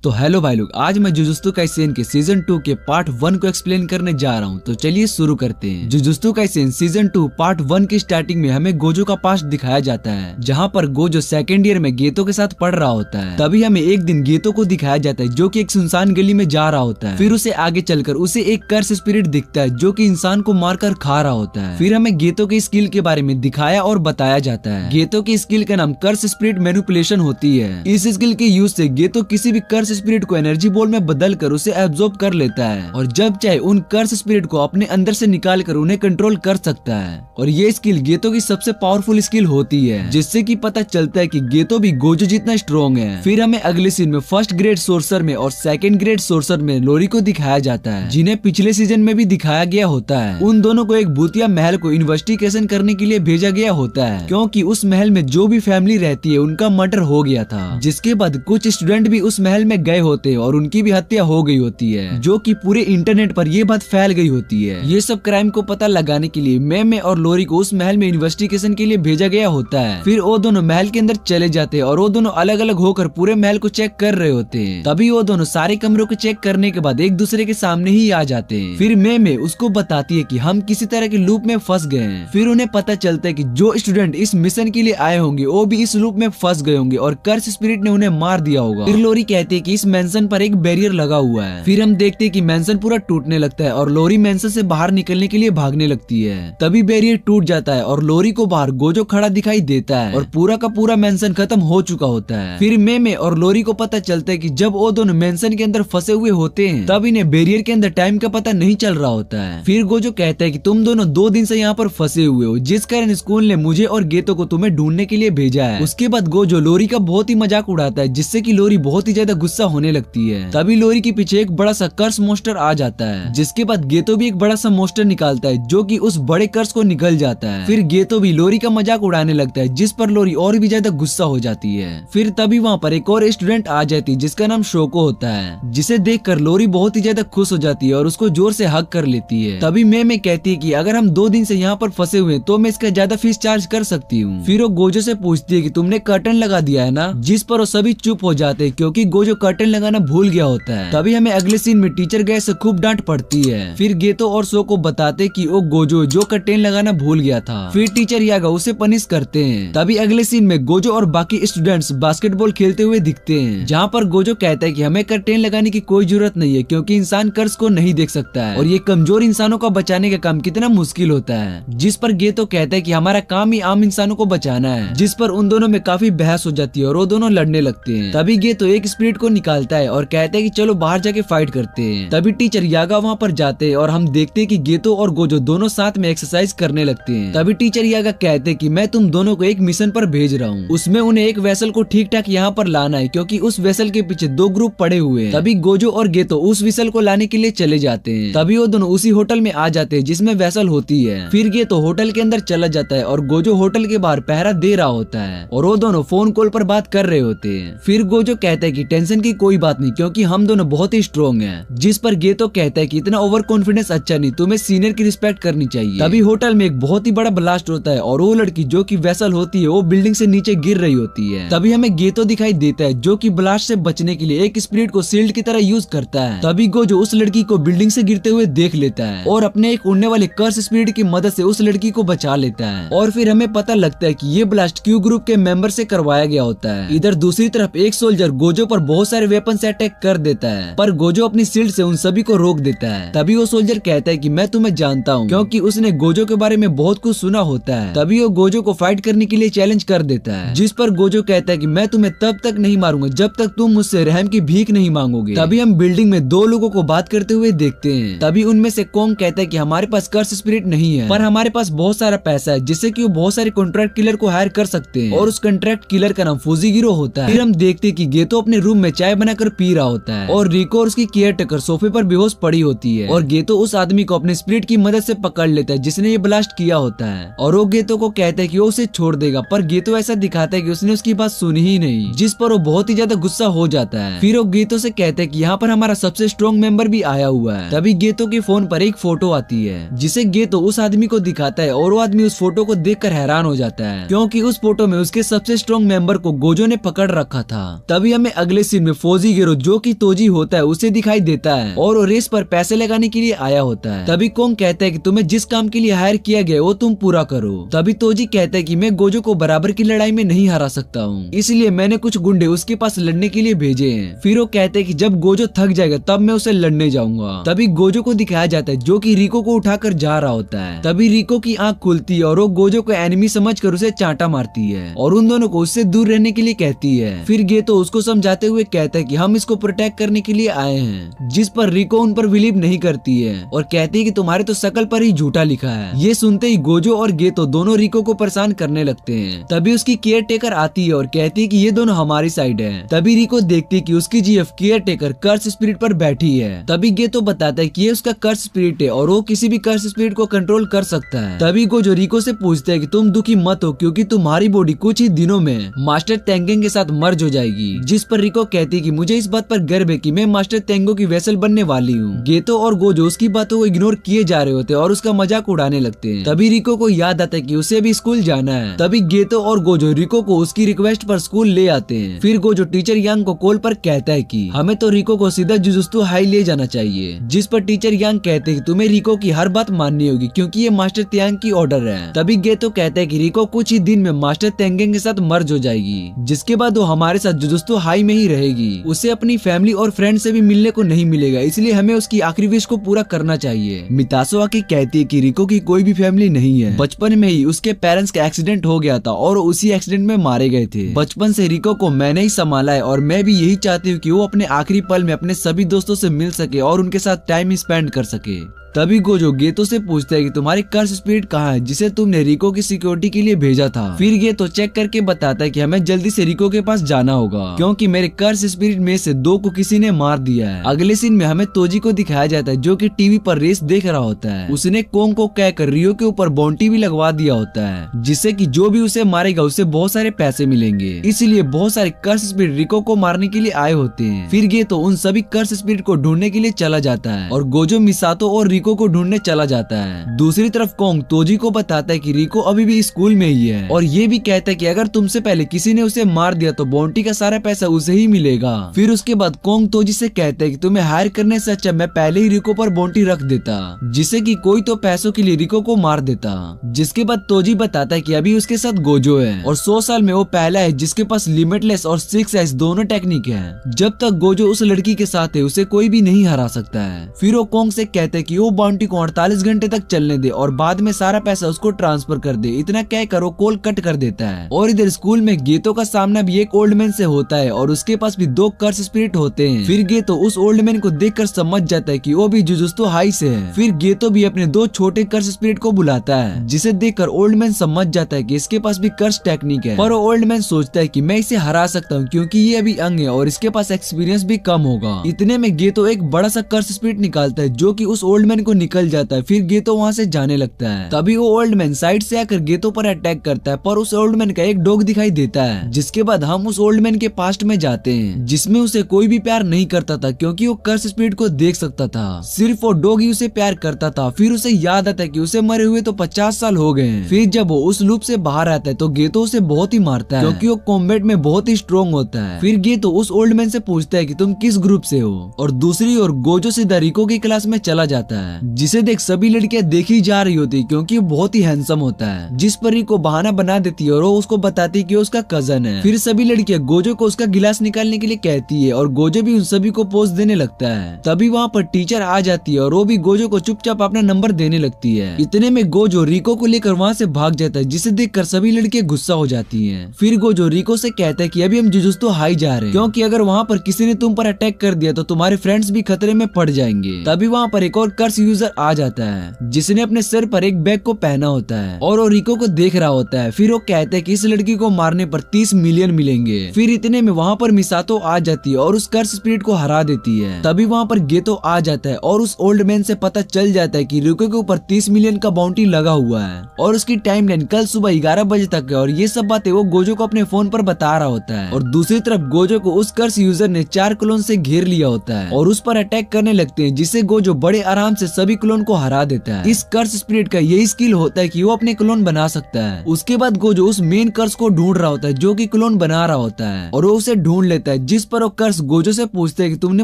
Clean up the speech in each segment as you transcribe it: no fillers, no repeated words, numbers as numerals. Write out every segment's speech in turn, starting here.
तो हेलो भाई लोग, आज मैं जुजुत्सु काइसेन के सीजन 2 के पार्ट 1 को एक्सप्लेन करने जा रहा हूँ। तो चलिए शुरू करते हैं। जुजुत्सु काइसेन सीजन 2 पार्ट 1 की स्टार्टिंग में हमें गोजो का पास्ट दिखाया जाता है, जहाँ पर गोजो सेकेंड ईयर में गेतो के साथ पढ़ रहा होता है। तभी हमें एक दिन गेतो को दिखाया जाता है जो कि एक सुनसान गली में जा रहा होता है। फिर उसे आगे चलकर उसे एक कर्स स्पिरिट दिखता है जो कि इंसान को मारकर खा रहा होता है। फिर हमें गेतो के स्किल के बारे में दिखाया और बताया जाता है। गेतो की स्किल का नाम कर्स स्पिरिट मैनिपुलेशन होती है। इस स्किल के यूज से गेतो किसी भी कर्स स्पिरिट को एनर्जी बॉल में बदल कर उसे एब्जॉर्ब कर लेता है और जब चाहे उन कर्स स्पिरिट को अपने अंदर से निकाल कर उन्हें कंट्रोल कर सकता है। और ये स्किल गेतो की सबसे पावरफुल स्किल होती है, जिससे कि पता चलता है कि गेतो भी गोजो जितना स्ट्रॉन्ग है। फिर हमें अगले सीन में फर्स्ट ग्रेड सोर्सर में और सेकंड ग्रेड सोर्सर में लोरी को दिखाया जाता है, जिन्हें पिछले सीजन में भी दिखाया गया होता है। उन दोनों को एक भूतिया महल को इन्वेस्टिगेशन करने के लिए भेजा गया होता है, क्योंकि उस महल में जो भी फैमिली रहती है उनका मर्डर हो गया था। जिसके बाद कुछ स्टूडेंट भी उस महल में गए होते हैं और उनकी भी हत्या हो गई होती है, जो कि पूरे इंटरनेट पर ये बात फैल गई होती है। ये सब क्राइम को पता लगाने के लिए मेमे और लोरी को उस महल में इन्वेस्टिगेशन के लिए भेजा गया होता है। फिर वो दोनों महल के अंदर चले जाते हैं और वो दोनों अलग अलग होकर पूरे महल को चेक कर रहे होते हैं। तभी वो दोनों सारे कमरों को चेक करने के बाद एक दूसरे के सामने ही आ जाते हैं। फिर मेमे उसको बताती है कि हम किसी तरह के लूप में फंस गए हैं। फिर उन्हें पता चलता है कि जो स्टूडेंट इस मिशन के लिए आए होंगे वो भी इस लूप में फंस गए होंगे और कर्स स्पिरिट ने उन्हें मार दिया होगा। फिर लोरी कहती है कि इस मेंशन पर एक बैरियर लगा हुआ है। फिर हम देखते हैं कि मेंशन पूरा टूटने लगता है और लोरी मेंशन से बाहर निकलने के लिए भागने लगती है। तभी बैरियर टूट जाता है और लोरी को बाहर गोजो खड़ा दिखाई देता है और पूरा का पूरा मेंशन खत्म हो चुका होता है। फिर मेमे और लोरी को पता चलता है कि जब वो दोनों मेंशन के अंदर फंसे हुए होते हैं तब इन्हें बैरियर के अंदर टाइम का पता नहीं चल रहा होता है। फिर गोजो कहता है कि तुम दोनों 2 दिन से यहाँ पर फंसे हुए हो, जिस कारण स्कूल ने मुझे और गेतो को तुम्हें ढूंढने के लिए भेजा है। उसके बाद गोजो लोरी का बहुत ही मजाक उड़ाता है, जिससे कि लोरी बहुत ही ज्यादा गुस्सा होने लगती है। तभी लोरी के पीछे एक बड़ा सा कर्स मोस्टर आ जाता है, जिसके बाद गेतो भी एक बड़ा सा मोस्टर निकालता है जो कि उस बड़े कर्स को निकल जाता है। फिर गेतो भी लोरी का मजाक उड़ाने लगता है, जिस पर लोरी और भी ज्यादा गुस्सा हो जाती है। फिर तभी वहाँ पर एक और स्टूडेंट आ जाती है जिसका नाम शोको होता है, जिसे देखकर लोरी बहुत ही ज्यादा खुश हो जाती है और उसको जोर से हग कर लेती है। तभी मैं कहती है कि अगर हम 2 दिन से यहाँ पर फंसे हुए तो मैं इसका ज्यादा फीस चार्ज कर सकती हूँ। फिर वो गोजो से पूछती है कि तुमने कर्टन लगा दिया है ना, जिस पर वो सभी चुप हो जाते हैं क्योंकि गोजो कर्टन लगाना भूल गया होता है। तभी हमें अगले सीन में टीचर गए से खूब डांट पड़ती है। फिर गेतो और सो को बताते कि वो गोजो जो कर्टेन लगाना भूल गया था। फिर टीचर यागा उसे पनिश करते हैं। तभी अगले सीन में गोजो और बाकी स्टूडेंट्स बास्केटबॉल खेलते हुए दिखते हैं, जहाँ पर गोजो कहता है कि हमें कर्टेन लगाने की कोई जरूरत नहीं है क्योंकि इंसान कर्स को नहीं देख सकता है और ये कमजोर इंसानों को बचाने का काम कितना मुश्किल होता है। जिस पर गेतो कहता है कि हमारा काम ही आम इंसानों को बचाना है, जिस पर उन दोनों में काफी बहस हो जाती है और वो दोनों लड़ने लगते हैं। तभी गेतो एक स्पिरिट को निकालता है और कहता है कि चलो बाहर जाके फाइट करते हैं। तभी टीचर यागा वहाँ पर जाते हैं और हम देखते हैं कि गेतो और गोजो दोनों साथ में एक्सरसाइज करने लगते हैं। तभी टीचर यागा कहते हैं कि मैं तुम दोनों को एक मिशन पर भेज रहा हूँ, उसमें उन्हें एक वेसल को ठीक ठाक यहाँ पर लाना है क्योंकि उस वेसल के पीछे 2 ग्रुप पड़े हुए हैं। तभी गोजो और गेतो उस वेसल को लाने के लिए चले जाते हैं। तभी वो दोनों उसी होटल में आ जाते हैं जिसमें वेसल होती है। फिर गेतो होटल के अंदर चला जाता है और गोजो होटल के बाहर पहरा दे रहा होता है और वो दोनों फोन कॉल पर बात कर रहे होते हैं। फिर गोजो कहता है कि टेंशन की कोई बात नहीं क्योंकि हम दोनों बहुत ही स्ट्रॉन्ग हैं। जिस पर गेतो कहता है कि इतना ओवर कॉन्फिडेंस अच्छा नहीं, तुम्हें सीनियर की रिस्पेक्ट करनी चाहिए। तभी होटल में एक बहुत ही बड़ा ब्लास्ट होता है और वो लड़की जो कि वेसल होती है वो बिल्डिंग से नीचे गिर रही होती है। तभी हमें गेतो दिखाई देता है जो कि ब्लास्ट से बचने के लिए एक स्पिरिट को शील्ड की तरह यूज करता है। तभी गोजो उस लड़की को बिल्डिंग से गिरते हुए देख लेता है और अपने एक उड़ने वाले कर्स स्पिरिट की मदद से उस लड़की को बचा लेता है। और फिर हमें पता लगता है कि ये ब्लास्ट क्यू ग्रुप के मेंबर से करवाया गया होता है। इधर दूसरी तरफ एक सोल्जर गोजो पर बहुत सारे वेपन से अटैक कर देता है, पर गोजो अपनी शील्ड से उन सभी को रोक देता है। तभी वो सोल्जर कहता है कि मैं तुम्हें जानता हूँ क्योंकि उसने गोजो के बारे में बहुत कुछ सुना होता है। तभी वो गोजो को फाइट करने के लिए चैलेंज कर देता है, जिस पर गोजो कहता है कि मैं तुम्हें तब तक नहीं मारूंगा जब तक तुम मुझसे रहम की भीख नहीं मांगोगे। तभी हम बिल्डिंग में 2 लोगों को बात करते हुए देखते हैं। तभी उनमें से कोंग कहता है कि हमारे पास कर्स स्पिरिट नहीं है, पर हमारे पास बहुत सारा पैसा है जिससे कि वो बहुत सारे कॉन्ट्रैक्ट किलर को हायर कर सकते हैं और उस कॉन्ट्रैक्ट किलर का नाम फुजीगिरो होता है। फिर हम देखते हैं कि गेतो अपने रूम में चाय बनाकर पी रहा होता है और रिको और उसकी केयर टेकर सोफे पर बेहोश पड़ी होती है और गेतो उस आदमी को अपने स्पिरिट की मदद से पकड़ लेता है जिसने ये ब्लास्ट किया होता है और वो गेतो को कहता है कि वो उसे छोड़ देगा, पर गेतो ऐसा दिखाता है कि उसने उसकी बात सुनी ही नहीं, जिस पर वो बहुत ही ज्यादा गुस्सा हो जाता है। फिर वो गेतो से कहता है कि यहाँ पर हमारा सबसे स्ट्रॉन्ग मेंबर भी आया हुआ है। तभी गेतो के फोन पर एक फोटो आती है जिसे गेतो उस आदमी को दिखाता है और वो आदमी उस फोटो को देखकर हैरान हो जाता है क्योंकि उस फोटो में उसके सबसे स्ट्रॉन्ग मेंबर को गोजो ने पकड़ रखा था। तभी हमें अगले सीन में फौजी गेरो जो कि तोजी होता है उसे दिखाई देता है और वो रेस पर पैसे लगाने के लिए आया होता है। तभी कोंग कहता है कि तुम्हें जिस काम के लिए हायर किया गया वो तुम पूरा करो। तभी तोजी कहता है कि मैं गोजो को बराबर की लड़ाई में नहीं हरा सकता हूँ, इसलिए मैंने कुछ गुंडे उसके पास लड़ने के लिए भेजे हैं। फिर वो कहते हैं कि जब गोजो थक जाएगा तब मैं उसे लड़ने जाऊंगा। तभी गोजो को दिखाया जाता है जो कि रिको को उठाकर जा रहा होता है। तभी रिको की आंख खुलती है और वो गोजो को एनिमी समझकर उसे चांटा मारती है और उन दोनों को उससे दूर रहने के लिए कहती है। फिर गेतो उसको समझाते हुए कहता है कि हम इसको प्रोटेक्ट करने के लिए आए हैं, जिस पर रिको उन पर बिलीव नहीं करती है और कहती है कि तुम्हारे तो शकल पर ही झूठा लिखा है। ये सुनते ही गोजो और गेतो दोनों रिको को परेशान करने लगते हैं। तभी उसकी केयर टेकर आती है और कहती है कि ये दोनों हमारी साइड है। तभी रिको देखती है कि उसकी जीएफ केयर टेकर कर्स स्पिरिट पर बैठी है। तभी गेतो बताता है कि ये उसका कर्स स्पिरिट है और वो किसी भी कर्स स्पिरिट को कंट्रोल कर सकता है। तभी गोजो रिको से पूछता है कि तुम दुखी मत हो क्योंकि तुम्हारी बॉडी कुछ ही दिनों में मास्टर तेंगेंग के साथ मर्ज हो जाएगी। जिस पर रिको कहती है कि मुझे इस बात पर गर्व है कि मैं मास्टर तेंगो की वेसल बनने वाली हूँ। गेतो और गोजो उसकी बातों को इग्नोर किए जा रहे होते हैं और उसका मजाक उड़ाने लगते हैं। तभी रिको को याद आता है कि उसे भी स्कूल जाना है। तभी गेतो और गोजो रिको को उसकी रिक्वेस्ट पर स्कूल ले आते हैं। फिर गोजो टीचर यांग को कॉल पर कहता है कि हमें तो रिको को सीधा जुजुत्सु हाई ले जाना चाहिए। जिस पर टीचर यांग कहते हैं कि तुम्हें रिको की हर बात माननी होगी क्योंकि ये मास्टर त्यांग की ऑर्डर है। तभी गेतो कहता है कि रिको कुछ ही दिन में मास्टर तेंगेंग के साथ मर्ज हो जाएगी, जिसके बाद वो हमारे साथ जुजुत्सु हाई में ही रहेगी। उसे अपनी फैमिली और फ्रेंड से भी मिलने को नहीं मिलेगा, इसलिए हमें उसकी आखिरी विश को पूरा करना चाहिए। मितासो आके कहती है कि रिको की कोई भी फैमिली नहीं है। बचपन में ही उसके पेरेंट्स का एक्सीडेंट हो गया था और उसी एक्सीडेंट में मारे गए थे। बचपन से रिको को मैंने ही संभाला है और मैं भी यही चाहती हूँ कि वो अपने आखिरी पल में अपने सभी दोस्तों से मिल सके और उनके साथ टाइम स्पेंड कर सके। तभी गोजो गेतो से पूछता है कि तुम्हारी कर्स स्पिरिट कहाँ है जिसे तुमने रिको की सिक्योरिटी के लिए भेजा था। फिर गेतो चेक करके बताता है कि हमें जल्दी से रिको के पास जाना होगा क्योंकि मेरे कर्स स्पिरिट में से 2 को किसी ने मार दिया है। अगले सीन में हमें तोजी को दिखाया जाता है जो कि टीवी पर रेस देख रहा होता है। उसने कोंग को कहकर रियो के ऊपर बाउंटी भी लगवा दिया होता है जिससे कि जो भी उसे मारेगा उसे बहुत सारे पैसे मिलेंगे। इसलिए बहुत सारे कर्स स्पिरिट रिको को मारने के लिए आए होते हैं। फिर गेतो उन सभी कर्स स्पिरिट को ढूंढने के लिए चला जाता है और गोजो मिसातो और रिको को ढूंढने चला जाता है। दूसरी तरफ कोंग तोजी को बताता है कि रिको अभी भी स्कूल में ही है और ये भी कहता है कि अगर तुमसे पहले किसी ने उसे मार दिया तो बाउंटी का सारा पैसा उसे ही मिलेगा। फिर उसके बाद कोंग तोजी से कहता है कि तुम्हें हायर करने से अच्छा मैं पहले ही रिको पर बाउंटी रख देता, जिससे कि कोई तो पैसों के लिए रिको को मार देता। जिसके बाद तोजी बताता है कि अभी उसके साथ गोजो है और 100 साल में वो पहला है जिसके पास लिमिटलेस और 6S दोनों टेक्निक है। जब तक गोजो उस लड़की के साथ है उसे कोई भी नहीं हरा सकता है। फिर वो कोंग से कहते हैं कि वो बाउंटी को 48 घंटे तक चलने दे और बाद में सारा पैसा उसको ट्रांसफर कर दे। इतना कह कर वो कॉल कट कर देता है। और इधर स्कूल में गेतो का सामना भी एक ओल्ड मैन से होता है और उसके पास भी 2 कर्स स्पिरिट होते हैं। फिर गेतो उस ओल्ड मैन को देखकर समझ जाता है कि वो भी जुजुत्सु हाई से है। फिर गेतो भी अपने 2 छोटे कर्स स्पिरिट को बुलाता है, जिसे देखकर ओल्ड मैन समझ जाता है कि इसके पास भी कर्स टेक्निक है। पर ओल्ड मैन सोचता है कि मैं इसे हरा सकता हूँ क्योंकि ये अभी यंग है और इसके पास एक्सपीरियंस भी कम होगा। इतने में गेतो एक बड़ा सा कर्स स्पिरिट निकालता है जो कि उस ओल्ड मैन को निकल जाता है। फिर गेतो वहाँ से जाने लगता है। तभी वो ओल्ड मैन साइड से आकर गेतो पर अटैक करता है, पर उस ओल्ड मैन का एक डॉग दिखाई देता है। जिसके बाद हम उस ओल्ड मैन के पास्ट में जाते हैं जिसमें उसे कोई भी प्यार नहीं करता था क्योंकि वो कर्स स्पिरिट को देख सकता था। सिर्फ वो डॉग ही उसे प्यार करता था। फिर उसे याद आता है कि उसे मरे हुए तो 50 साल हो गए हैं। फिर जब वो उस लूप से बाहर आता है तो गेतो उसे बहुत ही मारता है क्योंकि वो कॉम्बैट में बहुत ही स्ट्रॉन्ग होता है। फिर गेतो उस ओल्ड मैन से पूछता है कि तुम किस ग्रुप से हो और दूसरी ओर गोजो सीधा रिको की क्लास में चला जाता है, जिसे देख सभी लड़कियां देखी जा रही होती है क्योंकि वो बहुत ही हैंडसम होता है। जिस पर रिको बहाना बना देती है और वो उसको बताती है कि उसका कजन है। फिर सभी लड़कियां गोजो को उसका गिलास निकालने के लिए कहती है और गोजो भी उन सभी को पोज देने लगता है। तभी वहाँ पर टीचर आ जाती है और वो भी गोजो को चुपचाप अपना नंबर देने लगती है। इतने में गोजो रिको को लेकर वहाँ से भाग जाता है, जिसे देखकर सभी लड़कियां गुस्सा हो जाती हैं। फिर गोजो रिको से कहता है कि अभी हम जुजुत्सु हाई जा रहे हैं क्योंकि अगर वहाँ पर किसी ने तुम पर अटैक कर दिया तो तुम्हारे फ्रेंड्स भी खतरे में पड़ जाएंगे। तभी वहाँ पर एक और कर्स यूजर आ जाता है जिसने अपने सर पर एक बैग को पहना होता है और वो रिको को देख रहा होता है। फिर वो कहता है कि इस लड़की को मारने पर 30 मिलियन मिलेंगे। फिर इतने में वहाँ पर मिसातो आ जाती है और उस कर्स स्पिरिट को हरा देती है। तभी वहाँ पर गेतो आ जाता है और उस ओल्ड मैन से पता चल जाता है कि रिको के ऊपर 30 मिलियन का बाउंटी लगा हुआ है और उसकी टाइमलाइन कल सुबह 11 बजे तक है। और ये सब बातें वो गोजो को अपने फोन पर बता रहा होता है। और दूसरी तरफ गोजो को उस कर्स यूजर ने 4 क्लोन से घेर लिया होता है और उस पर अटैक करने लगते हैं, जिसे गोजो बड़े आराम से सभी क्लोन को हरा देता है। इस कर्स स्पिरिट का यही स्किल होता है कि वो अपने क्लोन बना सकता है। उसके बाद गोजो उस मेन कर्स को ढूंढ रहा होता है जो कि क्लोन बना रहा होता है और वो उसे ढूंढ लेता है, जिस पर वो कर्स गोजो से पूछते हैं कि तुमने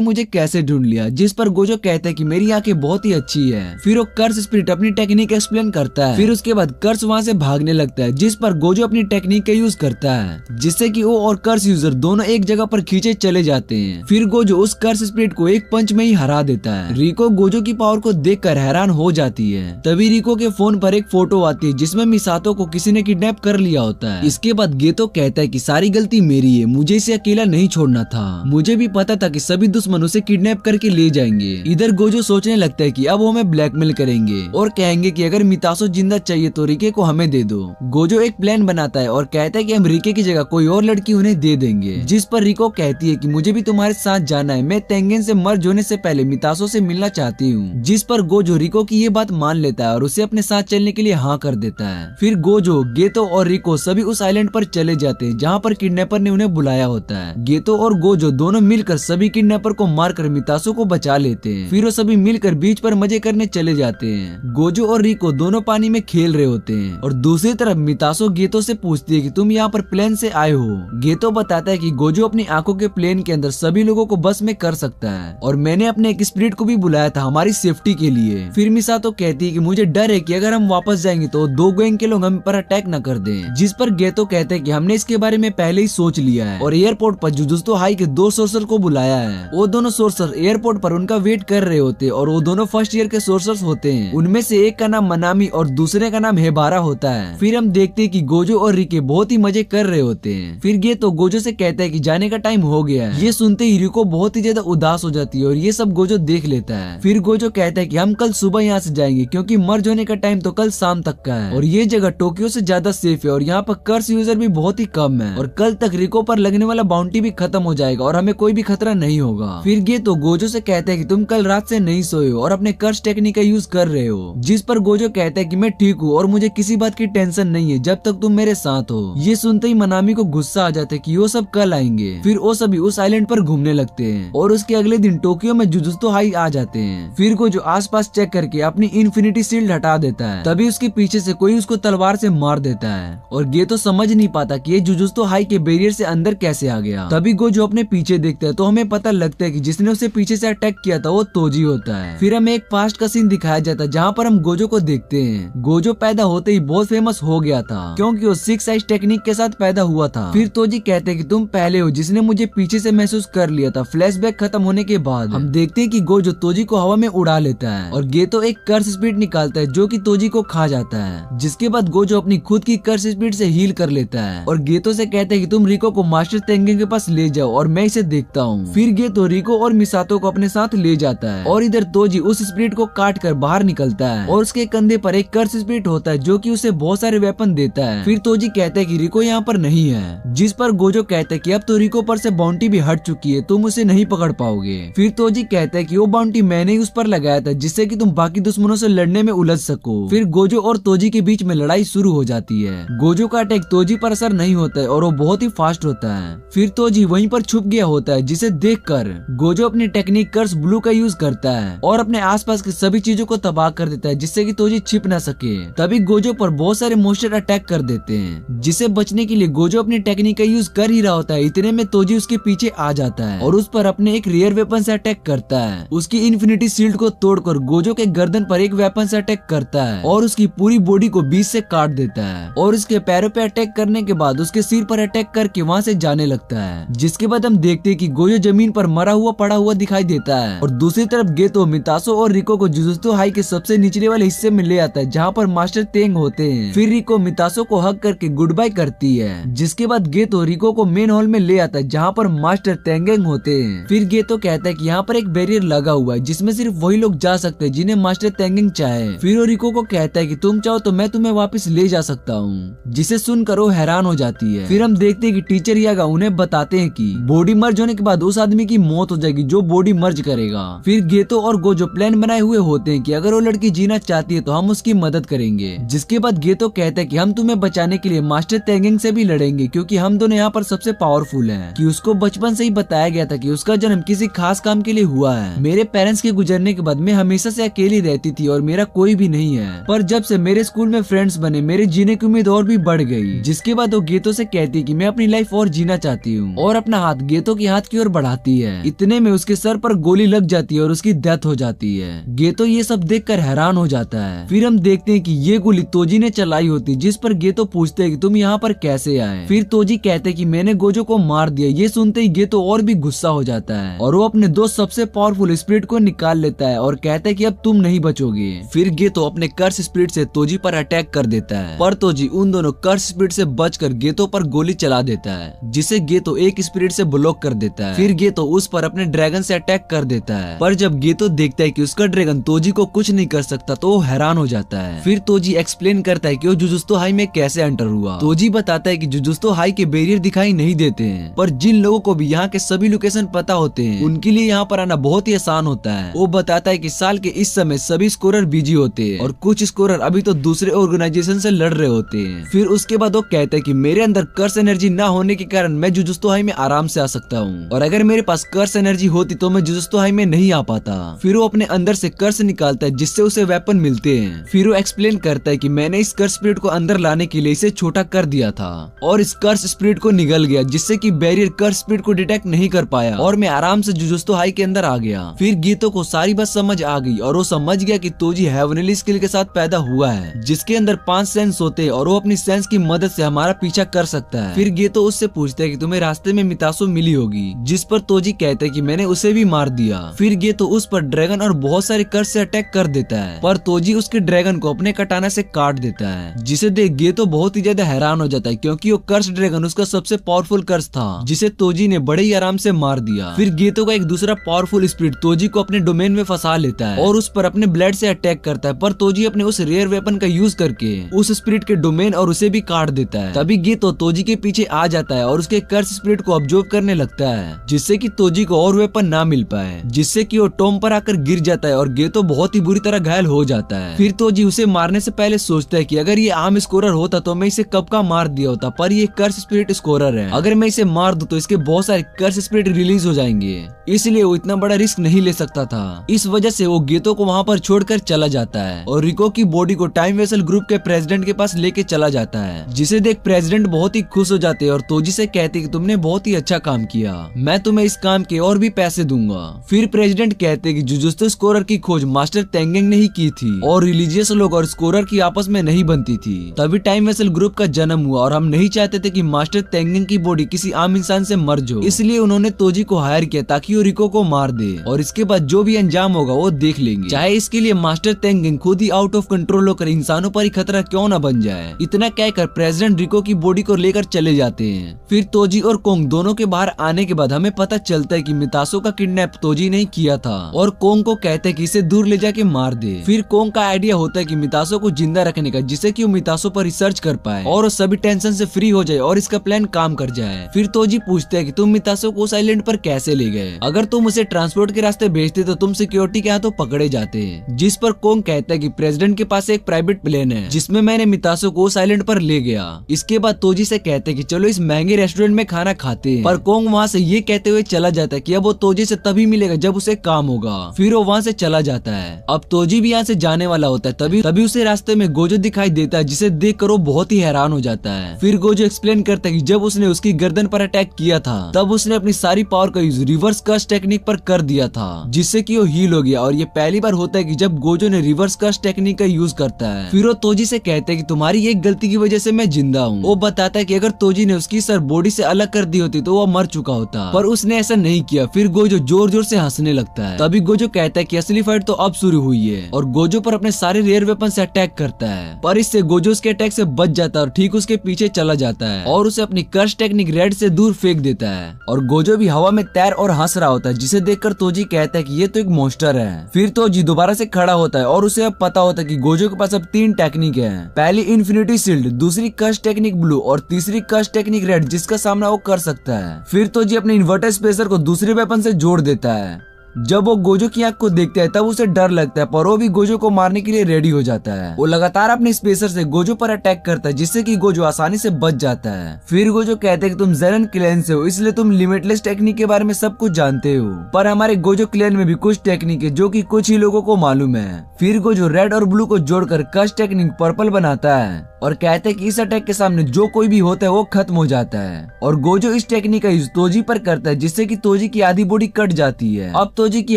मुझे कैसे ढूंढ लिया, जिस पर गोजो कहता है कि मेरी आंखें बहुत ही अच्छी है। फिर वो कर्स स्पिरिट अपनी टेक्निक एक्सप्लेन करता है। फिर उसके बाद कर्स वहाँ से भागने लगता है, जिस पर गोजो अपनी टेक्निक का यूज करता है जिससे कि वो और कर्स यूजर दोनों एक जगह पर खींचे चले जाते हैं। फिर गोजो उस कर्स स्पिरिट को एक पंच में ही हरा देता है। रिको गोजो की पावर को देखकर हैरान हो जाती है। तभी रिको के फोन पर एक फोटो आती है जिसमें मिसातो को किसी ने किडनैप कर लिया होता है। इसके बाद गेतो कहता है कि सारी गलती मेरी है, मुझे इसे अकेला नहीं छोड़ना था, मुझे भी पता था कि सभी दुश्मन उसे किडनैप करके ले जाएंगे। इधर गोजो सोचने लगता है कि अब वो हमें ब्लैकमेल करेंगे और कहेंगे कि अगर मितासो जिंदा चाहिए तो रिके को हमें दे दो। गोजो एक प्लान बनाता है और कहता है कि हम रिके की जगह कोई और लड़की उन्हें दे देंगे, जिस पर रिको कहती है कि मुझे भी तुम्हारे साथ जाना है, मैं तेंगेन से मर्ज होने से पहले मितासो से मिलना चाहती हूँ। जिस पर गोजो रिको की ये बात मान लेता है और उसे अपने साथ चलने के लिए हाँ कर देता है। फिर गोजो, गेतो और रिको सभी उस आइलैंड पर चले जाते हैं जहाँ पर किडनैपर ने उन्हें बुलाया होता है। गेतो और गोजो दोनों मिलकर सभी किडनैपर को मारकर मितासो को बचा लेते हैं। फिर वो सभी मिलकर बीच पर मजे करने चले जाते हैं। गोजो और रिको दोनों पानी में खेल रहे होते हैं और दूसरी तरफ मितासो गेतो से पूछती है कि तुम यहाँ पर प्लेन से आए हो। गेतो बताता है कि गोजो अपनी आंखों के प्लेन के अंदर सभी लोगों को बस में कर सकता है और मैंने अपने एक स्पिरिट को भी बुलाया था हमारी सेफ्टी के लिए। फिर मिसातो कहती है कि मुझे डर है कि अगर हम वापस जाएंगे तो दो गैंग के लोग हम पर अटैक न कर दें, जिस पर गेतो कहते हैं कि हमने इसके बारे में पहले ही सोच लिया है और एयरपोर्ट पर जुजुत्सु हाई के दो सोर्सर को बुलाया है। वो दोनों सोर्सर एयरपोर्ट पर उनका वेट कर रहे होते हैं और वो दोनों फर्स्ट ईयर के सोर्सर्स होते हैं। उनमें से एक का नाम मनामी और दूसरे का नाम हेबारा होता है। फिर हम देखते हैं कि गोजो और रिके बहुत ही मजे कर रहे होते हैं। फिर गेतो गोजो से कहता है कि जाने का टाइम हो गया है। ये सुनते ही रिको बहुत ही ज्यादा उदास हो जाती है और ये सब गोजो देख लेता है। फिर गोजो कहता है कि हम कल सुबह यहाँ से जाएंगे क्योंकि मर्ज होने का टाइम तो कल शाम तक का है और ये जगह टोक्यो से ज्यादा सेफ है और यहाँ पर कर्स यूजर भी बहुत ही कम है और कल तक रिको पर लगने वाला बाउंटी भी खत्म हो जाएगा और हमें कोई भी खतरा नहीं होगा। फिर गेतो गोजो से कहता है कि तुम कल रात से नहीं सोए हो और अपने कर्स टेक्निक का यूज कर रहे हो, जिस पर गोजो कहता है कि मैं ठीक हूँ और मुझे किसी बात की टेंशन नहीं है जब तक तुम मेरे साथ हो। ये सुनते ही मनामी को गुस्सा आ जाता है कि वो सब कल आएंगे। फिर वो सभी उस आइलैंड पर घूमने लगते हैं और उसके अगले दिन टोक्यो में जुजुत्सु हाई आ जाते हैं। फिर गोजो आसपास चेक करके अपनी इन्फिनिटी शील्ड हटा देता है। तभी उसके पीछे से कोई उसको तलवार से मार देता है और गेतो समझ नहीं पाता कि ये जुजुत्सु हाई के बैरियर से अंदर कैसे आ गया। तभी गोजो अपने पीछे देखता है तो हमें पता लगता है कि जिसने उसे पीछे से अटैक किया था वो तोजी होता है। फिर हमें एक पास्ट का सीन दिखाया जाता है जहाँ पर हम गोजो को देखते हैं। गोजो पैदा होते ही बहुत फेमस हो गया था क्योंकि वो 6 आइज टेक्निक के साथ पैदा हुआ था। फिर तोजी कहते हैं कि तुम पहले हो जिसने मुझे पीछे से महसूस कर लिया था। फ्लैशबैक खत्म होने के बाद हम देखते हैं कि गोजो तोजी को हवा में उड़ा लेता है और गेतो एक कर्स स्पिरिट निकालता है जो कि तोजी को खा जाता है, जिसके बाद गोजो अपनी खुद की कर्स स्पिरिट से हील कर लेता है और गेतो से कहता है कि तुम रिको को मास्टर तेंगेन के पास ले जाओ और मैं इसे देखता हूँ। फिर गेतो रिको और मिसातो को अपने साथ ले जाता है और इधर तोजी उस स्पिरिट को काट कर बाहर निकलता है और उसके कंधे पर एक कर्स स्पिरिट होता है जो कि उसे बहुत सारे वेपन देता है। फिर तोजी कहता है कि रिको यहाँ पर नहीं है, जिस पर गोजो कहता है कि अब तो रिको पर से बाउंटी भी हट चुकी है, तुम उसे नहीं पकड़ पाओगे। फिर तोजी कहता है कि वो बाउंटी मैंने ही उस पर लगाया था जिससे कि तुम बाकी दुश्मनों से लड़ने में उलझ सको। फिर गोजो और तोजी के बीच में लड़ाई शुरू हो जाती है। गोजो का अटैक तोजी पर असर नहीं होता है और वो बहुत ही फास्ट होता है। फिर तोजी वहीं पर छुप गया होता है, जिसे देखकर गोजो अपनी टेक्निक कर्स ब्लू का यूज करता है और अपने आसपास की सभी चीजों को तबाह कर देता है जिससे कि तोजी छिप न सके। तभी गोजो पर बहुत सारे मोस्टर अटैक कर देते हैं, जिसे बचने के लिए गोजो अपनी टेक्निक का यूज कर ही रहा होता है। इतने में तोजी उसके पीछे आ जाता है और उस पर अपने एक रेयर वेपन से अटैक करता है। उसकी इन्फिनिटी शील्ड को तोड़कर गोजो के गर्दन पर एक वेपन से अटैक करता है और उसकी पूरी बॉडी को बीच से काट देता है और उसके पैरों पे अटैक करने के बाद उसके सिर पर अटैक करके वहाँ से जाने लगता है। जिसके बाद हम देखते हैं कि गोजो जमीन पर मरा हुआ पड़ा हुआ दिखाई देता है और दूसरी तरफ गेतो मितासो और रिको को जुजुत्सु हाई के सबसे निचले वाले हिस्से में ले आता है जहाँ पर मास्टर तेंग होते हैं। फिर रिको मितासो को हग करके गुड बाय करती है, जिसके बाद गेतो रिको को मेन हॉल में ले आता है जहाँ पर मास्टर तेंगेंग होते हैं। फिर गेतो कहता है कि यहाँ पर एक बैरियर लगा हुआ है जिसमें सिर्फ वही लोग जा सकते हैं जिन्हें मास्टर तेंगेंग चाहे। फिर वो रिको को कहता है कि तुम चाहो तो मैं तुम्हें वापस ले जा सकता हूँ, जिसे सुनकर वो हैरान हो जाती है। फिर हम देखते हैं कि टीचर यागा उन्हें बताते हैं कि बॉडी मर्ज होने के बाद उस आदमी की मौत हो जाएगी जो बॉडी मर्ज करेगा। फिर गेतो और गोजो प्लान बनाए हुए होते हैं कि अगर वो लड़की जीना चाहती है तो हम उसकी मदद करेंगे। जिसके बाद गेतो कहता है कि हम तुम्हें बचाने के लिए मास्टर तेंगेंग से भी लड़ेंगे क्योंकि हम दोनों यहाँ पर सबसे पावरफुल हैं। कि उसको बचपन से ही बताया गया था कि उसका जन्म किसी खास काम के लिए हुआ है। मेरे पेरेंट्स के गुजरने के बाद मैं हमेशा से अकेली रहती थी और मेरा कोई भी नहीं है, पर जब से मेरे स्कूल में फ्रेंड्स बने मेरे जीने की उम्मीद और भी बढ़ गई। जिसके बाद वो गेतो से कहती कि मैं अपनी लाइफ और जीना चाहती हूँ और अपना हाथ गेतो के हाथ की ओर बढ़ाती है। इतने में उसके सर पर गोली लग जाती है और उसकी डेथ हो जाती है। गेतो ये सब देखकर हैरान हो जाता है। फिर हम देखते हैं कि ये गोली तोजी ने चलाई होती, जिस पर गेतो पूछते हैं कि तुम यहाँ पर कैसे आए। फिर तोजी कहते कि मैंने गोजो को मार दिया। ये सुनते ही गेतो और भी गुस्सा हो जाता है और वो अपने दो सबसे पावरफुल स्पिरिट को निकाल लेता है और कहता है कि अब तुम नहीं बचोगे। फिर गेतो अपने कर्स स्पिरिट से तोजी पर अटैक कर देता है, पर तोजी उन दोनों कर्स स्पिरिट से बचकर गेतो पर गोली चला देता है, जिसे गेतो एक स्पिरिट से ब्लॉक कर देता है। फिर गेतो उस पर अपने ड्रैगन से अटैक कर देता है, पर जब गेतो देखता है कि उसका ड्रैगन तोजी को कुछ नहीं कर सकता तो वो हैरान हो जाता है। फिर तोजी एक्सप्लेन करता है कि वो जुजुत्सु हाई में कैसे एंटर हुआ। तोजी बताता है कि जुजुत्सु हाई के बैरियर दिखाई नहीं देते हैं, पर जिन लोगों को भी यहाँ के सभी लोकेशन पता होते हैं उनके लिए यहाँ पर आना बहुत ही आसान होता है। वो बताता है कि साल के इस समय सभी स्कोरर बिजी होते हैं और कुछ स्कोरर अभी तो दूसरे ऑर्गेनाइजेशन से लड़ रहे होते हैं। फिर उसके बाद वो कहता है कि मेरे अंदर कर्स एनर्जी ना होने के कारण मैं जुजुत्सु हाई में आराम से आ सकता हूँ, और अगर मेरे पास कर्स एनर्जी होती तो मैं जुजुत्सु हाई में नहीं आ पाता। फिर वो अपने अंदर से कर्स निकालता है जिससे उसे वेपन मिलते हैं। फिर वो एक्सप्लेन करता है कि मैंने इस कर्स स्पिरिट को अंदर लाने के लिए इसे छोटा कर दिया था और इस कर्स स्पिरिट को निगल गया, जिससे कि बैरियर कर्स स्पिरिट को डिटेक्ट नहीं कर पाया और मैं आराम से जुजुत्सु हाई के अंदर आ गया। फिर गेतो को सारी बात समझ आ गई और वो समझ गया कि तोजी हेवनली स्किल के साथ पैदा हुआ है, जिसके अंदर 5 सेंस होते हैं और वो अपनी सेंस की मदद से हमारा पीछा कर सकता है। फिर गेतो उससे पूछता है कि तुम्हें रास्ते में मितासो मिली होगी, जिस पर तोजी कहता है कि मैंने उसे भी मार दिया। फिर गेतो उस पर ड्रैगन और बहुत सारे कर्स से अटैक कर देता है, पर तोजी उसके ड्रैगन को अपने कटाना से काट देता है, जिसे देख गेतो बहुत ही ज्यादा हैरान हो जाता है क्योंकि वो कर्स ड्रैगन उसका सबसे पावरफुल कर्स था, जिसे तोजी ने बड़े ही आराम से मार दिया। फिर गेतो का एक दूसरा पावरफुल स्पिरिट तोजी को अपने डोमेन में फंसा लेता है और उस पर अपने ब्लड से अटैक करता है, पर तोजी अपने उस रेयर वेपन का यूज करके उस स्पिरिट के डोमेन और उसे भी काट देता है। तभी गेतो तोजी के पीछे आ जाता है और उसके कर्स स्पिरिट को ऑब्जर्व करने लगता है, जिससे कि तोजी को और वेपन ना मिल पाए, जिससे कि वो टॉम पर आकर गिर जाता है और गेतो बहुत ही बुरी तरह घायल हो जाता है। फिर तोजी उसे मारने से पहले सोचता है कि अगर ये आम स्कोरर होता तो मैं इसे कब का मार दिया होता, पर ये कर्स स्पिरिट स्कोरर है, अगर मैं इसे मार दूं तो इसके बहुत सारे कर्स स्पिरिट रिलीज हो जाएंगे, इसलिए वो इतना बड़ा रिस्क नहीं ले सकता था। इस वजह से वो गेतो को वहाँ पर छोड़कर चला जाता है और रिको की बॉडी को टाइम वेसल ग्रुप के प्रेसिडेंट के पास लेके चला जाता है, जिसे देख प्रेसिडेंट बहुत ही खुश हो जाते हैं और तोजी से कहते कि तुमने बहुत ही अच्छा काम किया, मैं तुम्हें इस काम के और भी पैसे दूंगा। फिर प्रेसिडेंट कहते कि जुजुत्सु स्कोरर की खोज मास्टर तेंगेंग ने ही की थी और रिलीजियस लोग और स्कोरर की आपस में नहीं बनती थी, तभी टाइम वेसल ग्रुप का जन्म हुआ और हम नहीं चाहते थे कि मास्टर तेंगेंग की बॉडी किसी आम इंसान से मर्ज हो, इसलिए उन्होंने तोजी को हायर किया ताकि वो रिको को मार दे और इसके बाद जो भी अंजाम होगा वो देख लेंगे, चाहे इसके लिए मास्टर तेंगेंग खुद ही आउट ऑफ कंट्रोल होकर इंसानों पर ही खतरा क्यों न बन जाए। इतना कहकर प्रेसिडेंट रिको की बॉडी को लेकर चले जाते हैं। फिर तोजी और कोंग दोनों के बाहर आने के बाद हमें पता चलता है कि मितासो का किडनैप तोजी ने किया था और कोंग को कहते हैं कि इसे दूर ले जाके मार दे। फिर कोंग का आइडिया होता है कि मितासो को जिंदा रखने का, जिससे कि वो मितासो पर रिसर्च कर पाए और वो सभी टेंशन से फ्री हो जाए और इसका प्लान काम कर जाए। फिर तोजी पूछते हैं कि तुम मितासो को उस आइलैंड पर कैसे ले गए, अगर तुम उसे ट्रांसपोर्ट के रास्ते भेजते तो तुम सिक्योरिटी के हाथों पकड़े जाते। जिस पर कोंग कहता है कि प्रेसिडेंट के पास एक प्राइवेट प्लेन है जिसमें मैंने मितासो को उस आइलैंड पर ले गया। इसके बाद तोजी से कहते हैं कि चलो इस महंगे रेस्टोरेंट में खाना खाते हैं, पर कोंग वहाँ से ये कहते हुए चला जाता है कि अब वो तोजी से तभी मिलेगा जब उसे काम होगा। फिर वो वहाँ से चला जाता है। अब तोजी भी यहाँ से जाने वाला होता है, तभी उसे रास्ते में गोजो दिखाई देता है, जिसे देखकर वो बहुत ही हैरान हो जाता है। फिर गोजो एक्सप्लेन करता है कि जब उसने उसकी गर्दन पर अटैक किया था तब उसने अपनी सारी पावर का यूज रिवर्स कर्स टेक्निक पर कर दिया था, जिससे कि वो हील हो गया और ये पहली बार होता है कि जब गोजो ने रिवर्स कर्स टेक्निक का यूज करता है। फिर वो तोजी से कहते हैं कि तुम्हारी एक गलती की वजह से मैं जिंदा हूँ। वो बताता है कि अगर तोजी ने उसकी सर बॉडी से अलग कर दी होती तो वो मर चुका होता, पर उसने ऐसा नहीं किया। फिर गोजो जोर जोर से हंसने लगता है। तभी गोजो कहता है कि असली फाइट तो अब शुरू हुई है और गोजो पर अपने सारे रेयर वेपन से अटैक करता है, पर इससे गोजो उसके अटैक से बच जाता है और ठीक उसके पीछे चला जाता है और उसे अपनी कर्स टेक्निक रेड से दूर फेंक देता है और गोजो भी हवा में तैर और हंस रहा होता है, जिसे देखकर तोजी कहता है कि ये तो एक मॉन्स्टर है। फिर तोजी दोबारा से खड़ा होता है और उसे अब पता होता है कि गोजो के पास अब 3 टेक्निक है, पहली इन्फिनिटी शील्ड, दूसरी कर्स टेक्निक ब्लू और तीसरी कर्स टेक्निक रेड, जिसका सामना वो कर सकता है। फिर तोजी अपने इन्वर्टर स्पेसर को दूसरे वेपन से जोड़ देता है जब वो गोजो की आंख को देखता है तब उसे डर लगता है, पर वो भी गोजो को मारने के लिए रेडी हो जाता है। वो लगातार अपने स्पेसर से गोजो पर अटैक करता है, जिससे कि गोजो आसानी से बच जाता है। फिर गोजो कहते हैं कि तुम ज़ेनन क्लैन से हो, इसलिए तुम लिमिटलेस टेक्निक के बारे में सब कुछ जानते हो, पर हमारे गोजो क्लैन में भी कुछ टेक्निक है जो कि कुछ ही लोगों को मालूम है। फिर गोजो रेड और ब्लू को जोड़कर कर्स टेक्निक पर्पल बनाता है और कहते हैं कि इस अटैक के सामने जो कोई भी होता है वो खत्म हो जाता है। और गोजो इस टेक्निक का यूज तोजी पर करता है, जिससे कि तोजी की आधी बॉडी कट जाती है। अब तोजी की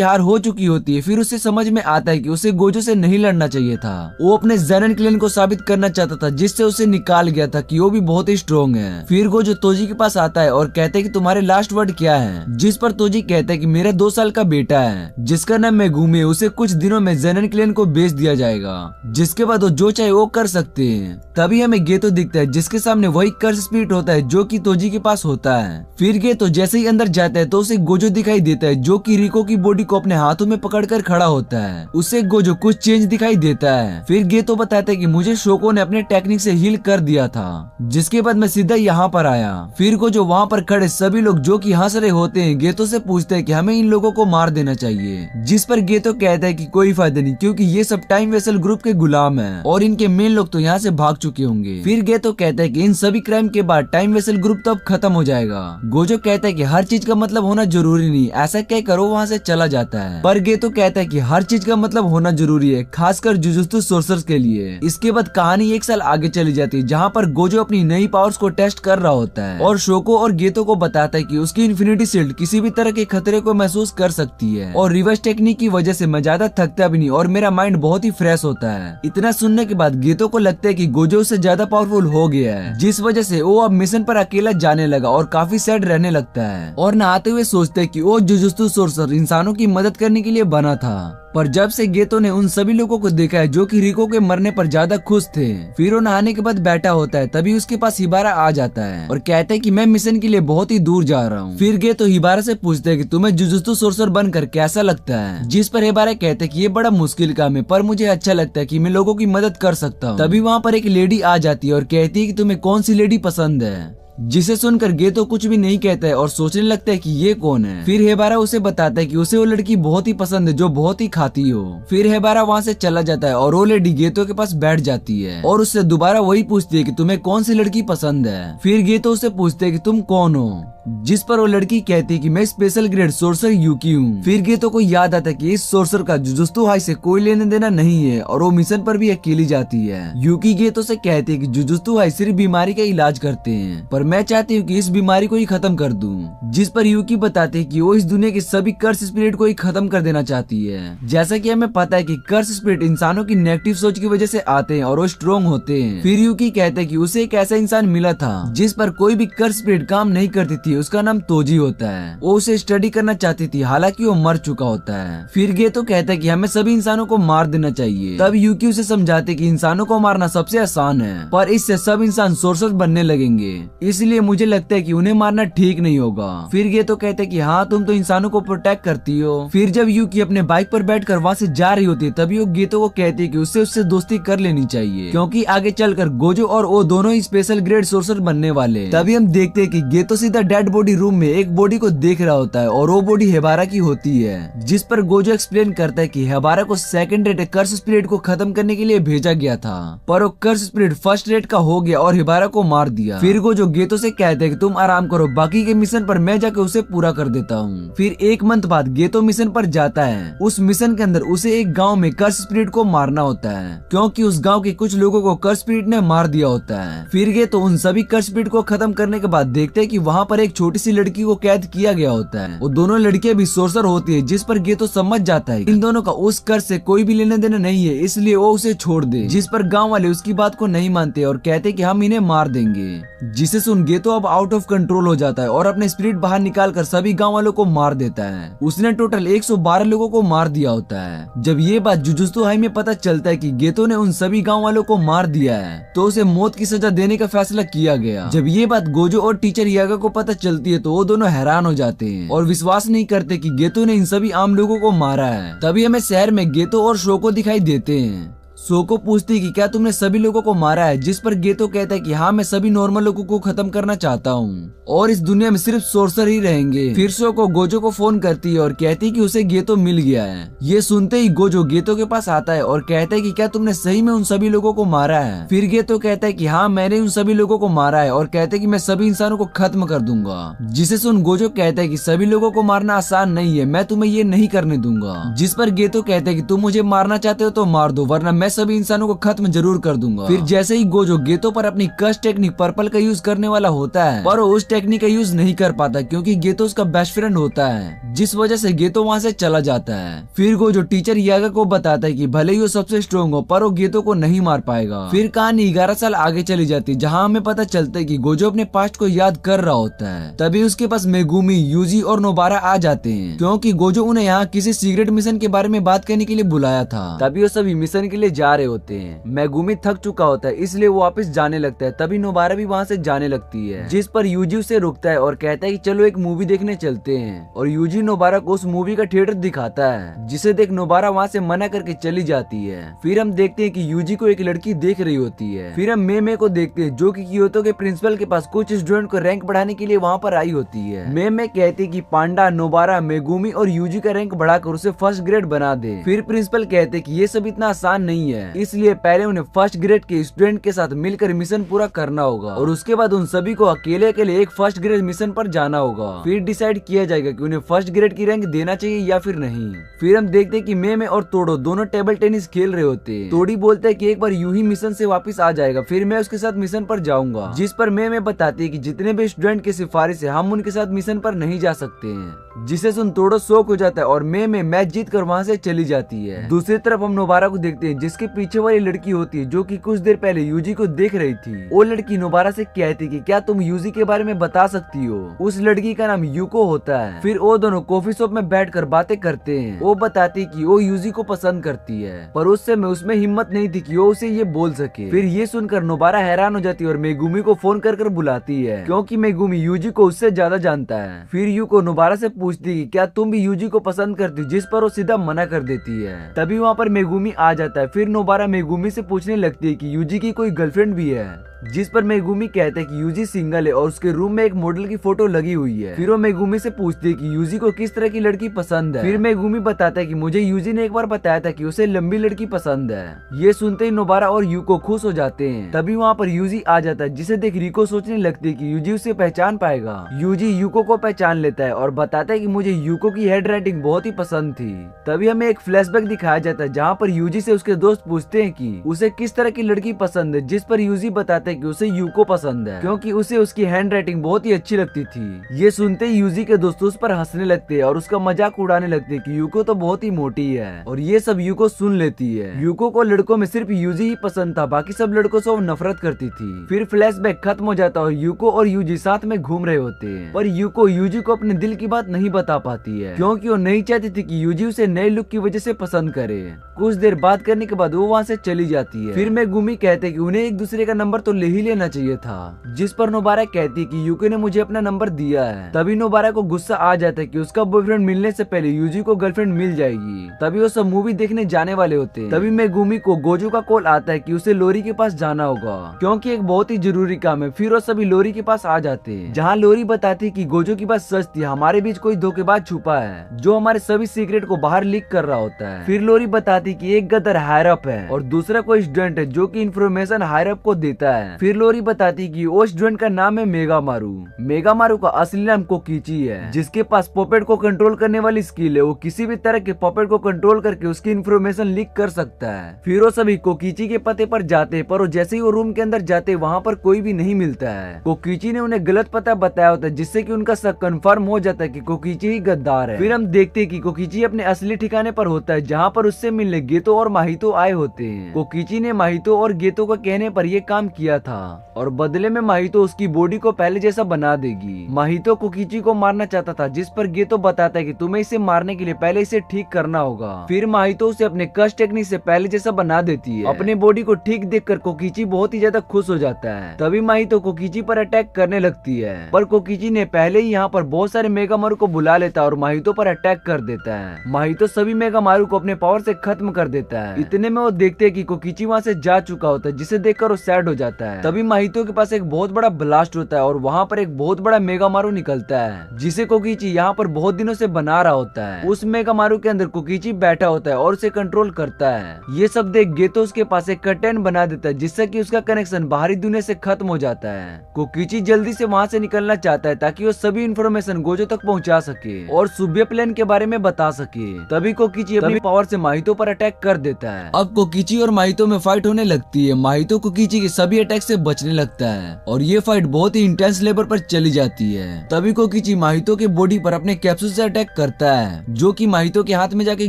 हार हो चुकी होती है। फिर उसे समझ में आता है कि उसे गोजो से नहीं लड़ना चाहिए था। वो अपने ज़ेनन क्लैन को साबित करना चाहता था, जिससे उसे निकाल गया था कि वो भी बहुत ही स्ट्रॉन्ग है। फिर गोजो तोजी के पास आता है और कहते हैं कि तुम्हारे लास्ट वर्ड क्या है, जिस पर तोजी कहता है कि मेरा 2 साल का बेटा है जिसका नाम मेगुमी है, उसे कुछ दिनों में ज़ेनन क्लैन को बेच दिया जाएगा, जिसके बाद वो जो चाहे वो कर सकते हैं। तभी हमें गेतो दिखता है, जिसके सामने वही कर्स स्पिरिट होता है जो कि तोजी के पास होता है। फिर गेतो जैसे ही अंदर जाता है तो उसे गोजो दिखाई देता है, जो कि रिको की बॉडी को अपने हाथों में पकड़कर खड़ा होता है। उसे गोजो कुछ चेंज दिखाई देता है। फिर गेतो बताता है कि मुझे शोको ने अपने टेक्निक से हील कर दिया था, जिसके बाद मैं सीधा यहाँ पर आया। फिर गोजो वहाँ पर खड़े सभी लोग जो कि हंस रहे होते हैं गेतो से पूछते हैं कि हमें इन लोगों को मार देना चाहिए, जिस पर गेतो कहता है कि कोई फायदा नहीं, क्योंकि ये सब टाइम वेसल ग्रुप के गुलाम हैं और इनके मेन लोग तो यहाँ से भाग चुके होंगे। फिर गेतो कहता है कि इन सभी क्राइम के बाद टाइम वेसल ग्रुप तो अब खत्म हो जाएगा। गोजो कहता है कि हर चीज का मतलब होना जरूरी नहीं, ऐसा क्या करो वहाँ से चला जाता है। पर गेतो कहता है कि हर चीज का मतलब होना जरूरी है, खासकर जुजुत्सु सोर्सर्स के लिए। इसके बाद कहानी 1 साल आगे चली जाती है, जहाँ पर गोजो अपनी नई पावर्स को टेस्ट कर रहा होता है और शोको और गेतो को बताता है कि उसकी इन्फिनिटी शील्ड किसी भी तरह के खतरे को महसूस कर सकती है और रिवर्स टेक्निक की वजह से मैं ज्यादा थकता भी नहीं और मेरा माइंड बहुत ही फ्रेश होता है। इतना सुनने के बाद गेतो को लगता है कि गोजो से ज्यादा पावरफुल हो गया है, जिस वजह से वो अब मिशन पर अकेला जाने लगा और काफी सैड रहने लगता है और नहाते हुए सोचते है कि वो जुजुत्सु सोर्सर इंसानों की मदद करने के लिए बना था। पर जब से गेतो ने उन सभी लोगों को देखा है जो कि रिको के मरने पर ज्यादा खुश थे, फिर वो नहाने के बाद बैठा होता है, तभी उसके पास हिबारा आ जाता है और कहता है कि मैं मिशन के लिए बहुत ही दूर जा रहा हूँ। फिर गेतो हिबारा से पूछते है कि तुम्हें जुजुत्सु सोर्सर बनकर कैसा लगता है, जिस पर हिबारा कहते हैं कि ये बड़ा मुश्किल काम है, पर मुझे अच्छा लगता है कि मैं लोगों की मदद कर सकता हूँ। तभी वहाँ पर एक लेडी आ जाती है और कहती है कि तुम्हें कौन सी लेडी पसंद है, जिसे सुनकर गेतो कुछ भी नहीं कहता है और सोचने लगता है कि ये कौन है। फिर हेबारा उसे बताता है कि उसे वो लड़की बहुत ही पसंद है जो बहुत ही खाती हो। फिर हेबारा वहाँ से चला जाता है और वो लेडी गेतो के पास बैठ जाती है और उससे दोबारा वही पूछती है कि तुम्हें कौन सी लड़की पसंद है। फिर गेतो उसे पूछते है कि तुम कौन हो, जिस पर वो लड़की कहती है कि मैं स्पेशल ग्रेड सोर्सर यूकी हूँ। फिर गेतो को याद आता है कि इस सोर्सर का जुजुत्सु हाई से कोई लेने देना नहीं है और वो मिशन पर भी अकेली जाती है। यूकी गेतो से कहती है कि जुजुत्सु हाई सिर्फ बीमारी का इलाज करते हैं, पर मैं चाहती हूँ कि इस बीमारी को ही खत्म कर दूं। जिस पर यूकी बताती है कि वो इस दुनिया के सभी कर्स स्पिरिट को ही खत्म कर देना चाहती है। जैसा कि हमें पता है कि कर्स स्पिरिट इंसानों की नेगेटिव सोच की वजह से आते हैं और वो स्ट्रॉन्ग होते हैं। फिर यूकी कहते हैं कि उसे एक ऐसा इंसान मिला था जिस पर कोई भी कर्स स्पिरिट काम नहीं करती थी, उसका नाम तोजी होता है। वो उसे स्टडी करना चाहती थी, हालांकि वो मर चुका होता है। फिर गेतो कहता है कि हमें सभी इंसानों को मार देना चाहिए। तब यूकी उसे समझाते कि इंसानों को मारना सबसे आसान है, पर इससे सब इंसान सोर्सर बनने लगेंगे, इसलिए मुझे लगता है कि उन्हें मारना ठीक नहीं होगा। फिर गेतो कहते हैं कि हाँ तुम तो इंसानों को प्रोटेक्ट करती हो। फिर जब यूकी अपने बाइक पर बैठकर वहाँ से जा रही होती है, तभी वो गेतो को कहती है कि उससे दोस्ती कर लेनी चाहिए, क्योंकि आगे चलकर गोजो और वो दोनों ही स्पेशल ग्रेड सोर्सर बनने वाले। तभी हम देखते हैं कि गेतो सीधा डेड बॉडी रूम में एक बॉडी को देख रहा होता है और वो बॉडी हेबारा की होती है, जिस पर गोजो एक्सप्लेन करता है कि हेबारा को सेकंड रेट कर्स स्पिरिट को खत्म करने के लिए भेजा गया था, पर वो कर्स स्पिरिट फर्स्ट रेट का हो गया और हेबारा को मार दिया। फिर गोजो गेतो से कहते हैं कि तुम आराम करो, बाकी के मिशन पर मैं जाकर उसे पूरा कर देता हूँ। फिर 1 मंथ बाद गेतो मिशन पर जाता है। उस मिशन के अंदर उसे एक गांव में कर्स स्पिरिट को मारना होता है, क्योंकि उस गांव के कुछ लोगों को कर्स स्पिरिट ने मार दिया होता है। फिर गेतो उन सभी कर्स स्पिरिट को खत्म करने के बाद देखते हैं कि वहाँ पर एक छोटी सी लड़की को कैद किया गया होता है। वो दोनों लड़कियां भी सोर्सर होती है, जिस पर गेतो समझ जाता है इन दोनों का उस कर्स से कोई भी लेने देना नहीं है, इसलिए वो उसे छोड़ दे। जिस पर गाँव वाले उसकी बात को नहीं मानते और कहते कि हम इन्हें मार देंगे, जिसे सुन गेतो अब आउट ऑफ कंट्रोल हो जाता है और अपने स्पिरिट बाहर निकालकर सभी गांव वालों को मार देता है। उसने टोटल 112 लोगों को मार दिया होता है। जब ये बात जुजुत्सु हाई में पता चलता है कि गेतो ने उन सभी गांव वालों को मार दिया है, तो उसे मौत की सजा देने का फैसला किया गया। जब ये बात गोजो और टीचर यागा को पता चलती है, तो वो दोनों हैरान हो जाते हैं और विश्वास नहीं करते कि गेतो ने इन सभी आम लोगों को मारा है। तभी हमें शहर में गेतो और शोको दिखाई देते हैं। सो को पूछती कि क्या तुमने सभी लोगों को मारा है, जिस पर गेतो कहता है कि हाँ मैं सभी नॉर्मल लोगों को खत्म करना चाहता हूँ और इस दुनिया में सिर्फ सोर्सर ही रहेंगे। फिर सो को गोजो को फोन करती है और कहती है कि उसे गेतो मिल गया है। ये सुनते ही गोजो गेतो के पास आता है और कहता है कि क्या तुमने सही में उन सभी लोगों को मारा है। फिर गेतो कहता है कि हाँ मैंने उन सभी लोगों को मारा है और कहते है कि मैं सभी इंसानों को खत्म कर दूंगा। जिसे सुन गोजो कहता है कि सभी लोगों को मारना आसान नहीं है, मैं तुम्हें ये नहीं करने दूंगा। जिस पर गेतो कहता है कि तुम मुझे मारना चाहते हो तो मार दो, वरना मैं सभी इंसानों को खत्म जरूर कर दूंगा। फिर जैसे ही गोजो गेतो पर अपनी कस्ट टेक्निक पर्पल का यूज करने वाला होता है, पर वो उस टेक्निक का यूज नहीं कर पाता क्योंकि गेतो उसका बेस्ट फ्रेंड होता है, जिस वजह से गेतो वहाँ से चला जाता है। फिर गोजो टीचर यागा को बताता है कि भले ही वो सबसे स्ट्रॉन्ग हो पर वो गेतो को नहीं मार पाएगा। फिर कहानी 11 साल आगे चली जाती है, जहाँ हमें पता चलता है कि गोजो अपने पास्ट को याद कर रहा होता है। तभी उसके पास मेगुमी, यूजी और नोबारा आ जाते हैं क्योंकि गोजो उन्हें यहाँ किसी सीक्रेट मिशन के बारे में बात करने के लिए बुलाया था। तभी वो सभी मिशन के लिए जा रहे होते हैं। मेगुमी थक चुका होता है इसलिए वो वापस जाने लगता है। तभी नोबारा भी वहाँ से जाने लगती है, जिस पर यूजी उसे रोकता है और कहता है कि चलो एक मूवी देखने चलते हैं। और यूजी नोबारा को उस मूवी का थिएटर दिखाता है, जिसे देख नोबारा वहाँ से मना करके चली जाती है। फिर हम देखते हैं कि यूजी को एक लड़की देख रही होती है। फिर हम मे को देखते हैं जो कि क्योतो के प्रिंसिपल के पास कुछ स्टूडेंट को रैंक बढ़ाने के लिए वहाँ पर आई होती है। मे कहती है कि पांडा, नोबारा, मेगुमी और यूजी का रैंक बढ़ाकर उसे फर्स्ट ग्रेड बना दे। फिर प्रिंसिपल कहते कि ये सब इतना आसान नहीं है, इसलिए पहले उन्हें फर्स्ट ग्रेड के स्टूडेंट के साथ मिलकर मिशन पूरा करना होगा और उसके बाद उन सभी को अकेले अकेले एक फर्स्ट ग्रेड मिशन पर जाना होगा। फिर डिसाइड किया जाएगा कि उन्हें फर्स्ट ग्रेड की रैंक देना चाहिए या फिर नहीं। फिर हम देखते हैं कि मे और तोड़ो दोनों टेबल टेनिस खेल रहे होते हैं। तोड़ी बोलते हैं कि एक बार यूं ही मिशन से वापस आ जाएगा, फिर मैं उसके साथ मिशन पर जाऊंगा। जिस पर मे बताती है कि जितने भी स्टूडेंट की सिफारिश है हम उनके साथ मिशन पर नहीं जा सकते हैं। जिसे सुन तोड़ो शौक हो जाता है और मे मैच जीत कर वहाँ से चली जाती है। दूसरी तरफ हम नोबारा को देखते हैं, जिसके पीछे वाली लड़की होती है जो कि कुछ देर पहले यूजी को देख रही थी। वो लड़की नोबारा से कहती कि क्या तुम यूजी के बारे में बता सकती हो। उस लड़की का नाम यूको होता है। फिर वो दोनों कॉफी शॉप में बैठकर बातें करते हैं। वो बताती कि वो यूजी को पसंद करती है, पर उस समय उसमें हिम्मत नहीं थी कि वो उसे ये बोल सके। फिर ये सुनकर नोबारा हैरान हो जाती है और मेगुमी को फोन कर बुलाती है क्योंकि मेगुमी यूजी को उससे ज्यादा जानता है। फिर यूको नोबारा से पूछती है कि क्या तुम भी यूजी को पसंद करती हो, जिस पर वो सीधा मना कर देती है। तभी वहाँ पर मेगुमी आ जाता है। फिर नोबारा मेगुमी से पूछने लगती है कि यूजी की कोई गर्लफ्रेंड भी है, जिस पर मेगुमी कहते हैं कि यूजी सिंगल है और उसके रूम में एक मॉडल की फोटो लगी हुई है। फिर वो मेगुमी से पूछती है कि यूजी को किस तरह की लड़की पसंद है। फिर मेगुमी बताता है कि मुझे यूजी ने एक बार बताया था कि उसे लंबी लड़की पसंद है। ये सुनते ही नोबारा और यूको खुश हो जाते हैं। तभी वहाँ पर यूजी आ जाता है, जिसे देख रिको सोचने लगती है कि यूजी उसे पहचान पाएगा। यूजी यूको को पहचान लेता है और बताता है कि मुझे यूको की हैंड राइटिंग बहुत ही पसंद थी। तभी हमें एक फ्लैशबैक दिखाया जाता है, जहाँ पर यूजी से उसके दोस्त पूछते हैं कि उसे किस तरह की लड़की पसंद है, जिस पर यूजी बताता है कि उसे यूको पसंद है क्योंकि उसे उसकी हैंड राइटिंग बहुत ही अच्छी लगती थी। ये सुनते ही यूजी के दोस्त उस पर हंसने लगते हैं और उसका मजाक उड़ाने लगते हैं कि यूको तो बहुत ही मोटी है। और ये सब यूको सुन लेती है। यूको को लड़कों में सिर्फ यूजी ही पसंद था, बाकी सब लड़कों से वो नफरत करती थी। फिर फ्लैशबैक खत्म हो जाता है और यूको और यूजी साथ में घूम रहे होते हैं, पर यूको यूजी को अपने दिल की बात नहीं बता पाती है क्योंकि वो नहीं चाहती थी कि यूजी उसे नए लुक की वजह से पसंद करे। कुछ देर बात करने के बाद वो वहाँ से चली जाती है। फिर मेगुमी कहते कि उन्हें एक दूसरे का नंबर तो ले ही लेना चाहिए था, जिस पर नोबारा कहती कि यूको ने मुझे अपना नंबर दिया है। तभी नोबारा को गुस्सा आ जाता है कि उसका बॉयफ्रेंड मिलने से पहले यूजी को गर्लफ्रेंड मिल जाएगी। तभी वो सब मूवी देखने जाने वाले होते हैं। तभी मेगुमी को गोजो का कॉल आता है कि उसे लोरी के पास जाना होगा क्योंकि एक बहुत ही जरूरी काम है। फिर वो सभी लोरी के पास आ जाते हैं, जहाँ लोरी बताती कि गोजो की बात सच थी, हमारे बीच कोई धोखेबाज छुपा है जो हमारे सभी सीक्रेट को बाहर लीक कर रहा होता है। फिर लोरी बताती कि एक गदर हायर अप है और दूसरा कोई स्टूडेंट है जो कि इन्फॉर्मेशन हायर अप को देता है। फिर लोरी बताती कि वो स्टूडेंट का नाम है मेगामारू। मेगामारू का असली नाम कोकीची है, जिसके पास पॉपेट को कंट्रोल करने वाली स्किल है। वो किसी भी तरह के पॉपेट को कंट्रोल करके उसकी इन्फॉर्मेशन लीक कर सकता है। फिर वो सभी कोकीची के पते पर जाते हैं, पर वो जैसे ही वो रूम के अंदर जाते वहाँ पर कोई भी नहीं मिलता है। कोकीची ने उन्हें गलत पता बताया होता है, जिससे कि उनका शक कंफर्म हो जाता है कि कोकीची ही गद्दार है। फिर हम देखते हैं कि कोकीची अपने असली ठिकाने पर होता है, जहाँ पर उससे मिलने गेतो और माहितो आए होते हैं। कोकीची ने माहितो और गेतो का कहने पर यह काम किया लिया था और बदले में माहितो उसकी बॉडी को पहले जैसा बना देगी। माहितो कोकिची को मारना चाहता था, जिस पर गेतो बताता है कि तुम्हें इसे मारने के लिए पहले इसे ठीक करना होगा। फिर माहितो उसे अपने कस्ट टेक्निक से पहले जैसा बना देती है। अपने बॉडी को ठीक देखकर कोकिची बहुत ही ज्यादा खुश हो जाता है। तभी माहितो कोकिची पर अटैक करने लगती है, पर कोकिची ने पहले ही यहाँ पर बहुत सारे मेगामारू को बुला लेता है और माहितो पर अटैक कर देता है। माहितो सभी मेगामारू को अपने पावर से खत्म कर देता है। इतने में वो देखते हैं कि कोकिची वहाँ से जा चुका होता है, जिसे देखकर वो सैड हो जाता है। तभी माहितो के पास एक बहुत बड़ा ब्लास्ट होता है और वहाँ पर एक बहुत बड़ा मेगामारू निकलता है, जिसे कोकिची यहाँ पर बहुत दिनों से बना रहा होता है। उस मेगामारू के अंदर कोकिची बैठा होता है और उसे कंट्रोल करता है। ये सब देख गेतो उसके पास एक कर्टेन बना देता है, जिससे कि उसका कनेक्शन बाहरी दुनिया से खत्म हो जाता है। कोकिची जल्दी से वहाँ से निकलना चाहता है ताकि वो सभी इन्फॉर्मेशन गोजो तक पहुँचा सके और सुबह प्लान के बारे में बता सके। तभी कोकिची अपनी पावर से माहितो पर अटैक कर देता है। अब कोकिची और माहितो में फाइट होने लगती है। माहितो कोकिची के सभी अटैक से बचने लगता है और ये फाइट बहुत ही इंटेंस लेवल पर चली जाती है। तभी कोकिची माहितो के बॉडी पर अपने कैप्सूल से अटैक करता है, जो कि माहितो के हाथ में जाके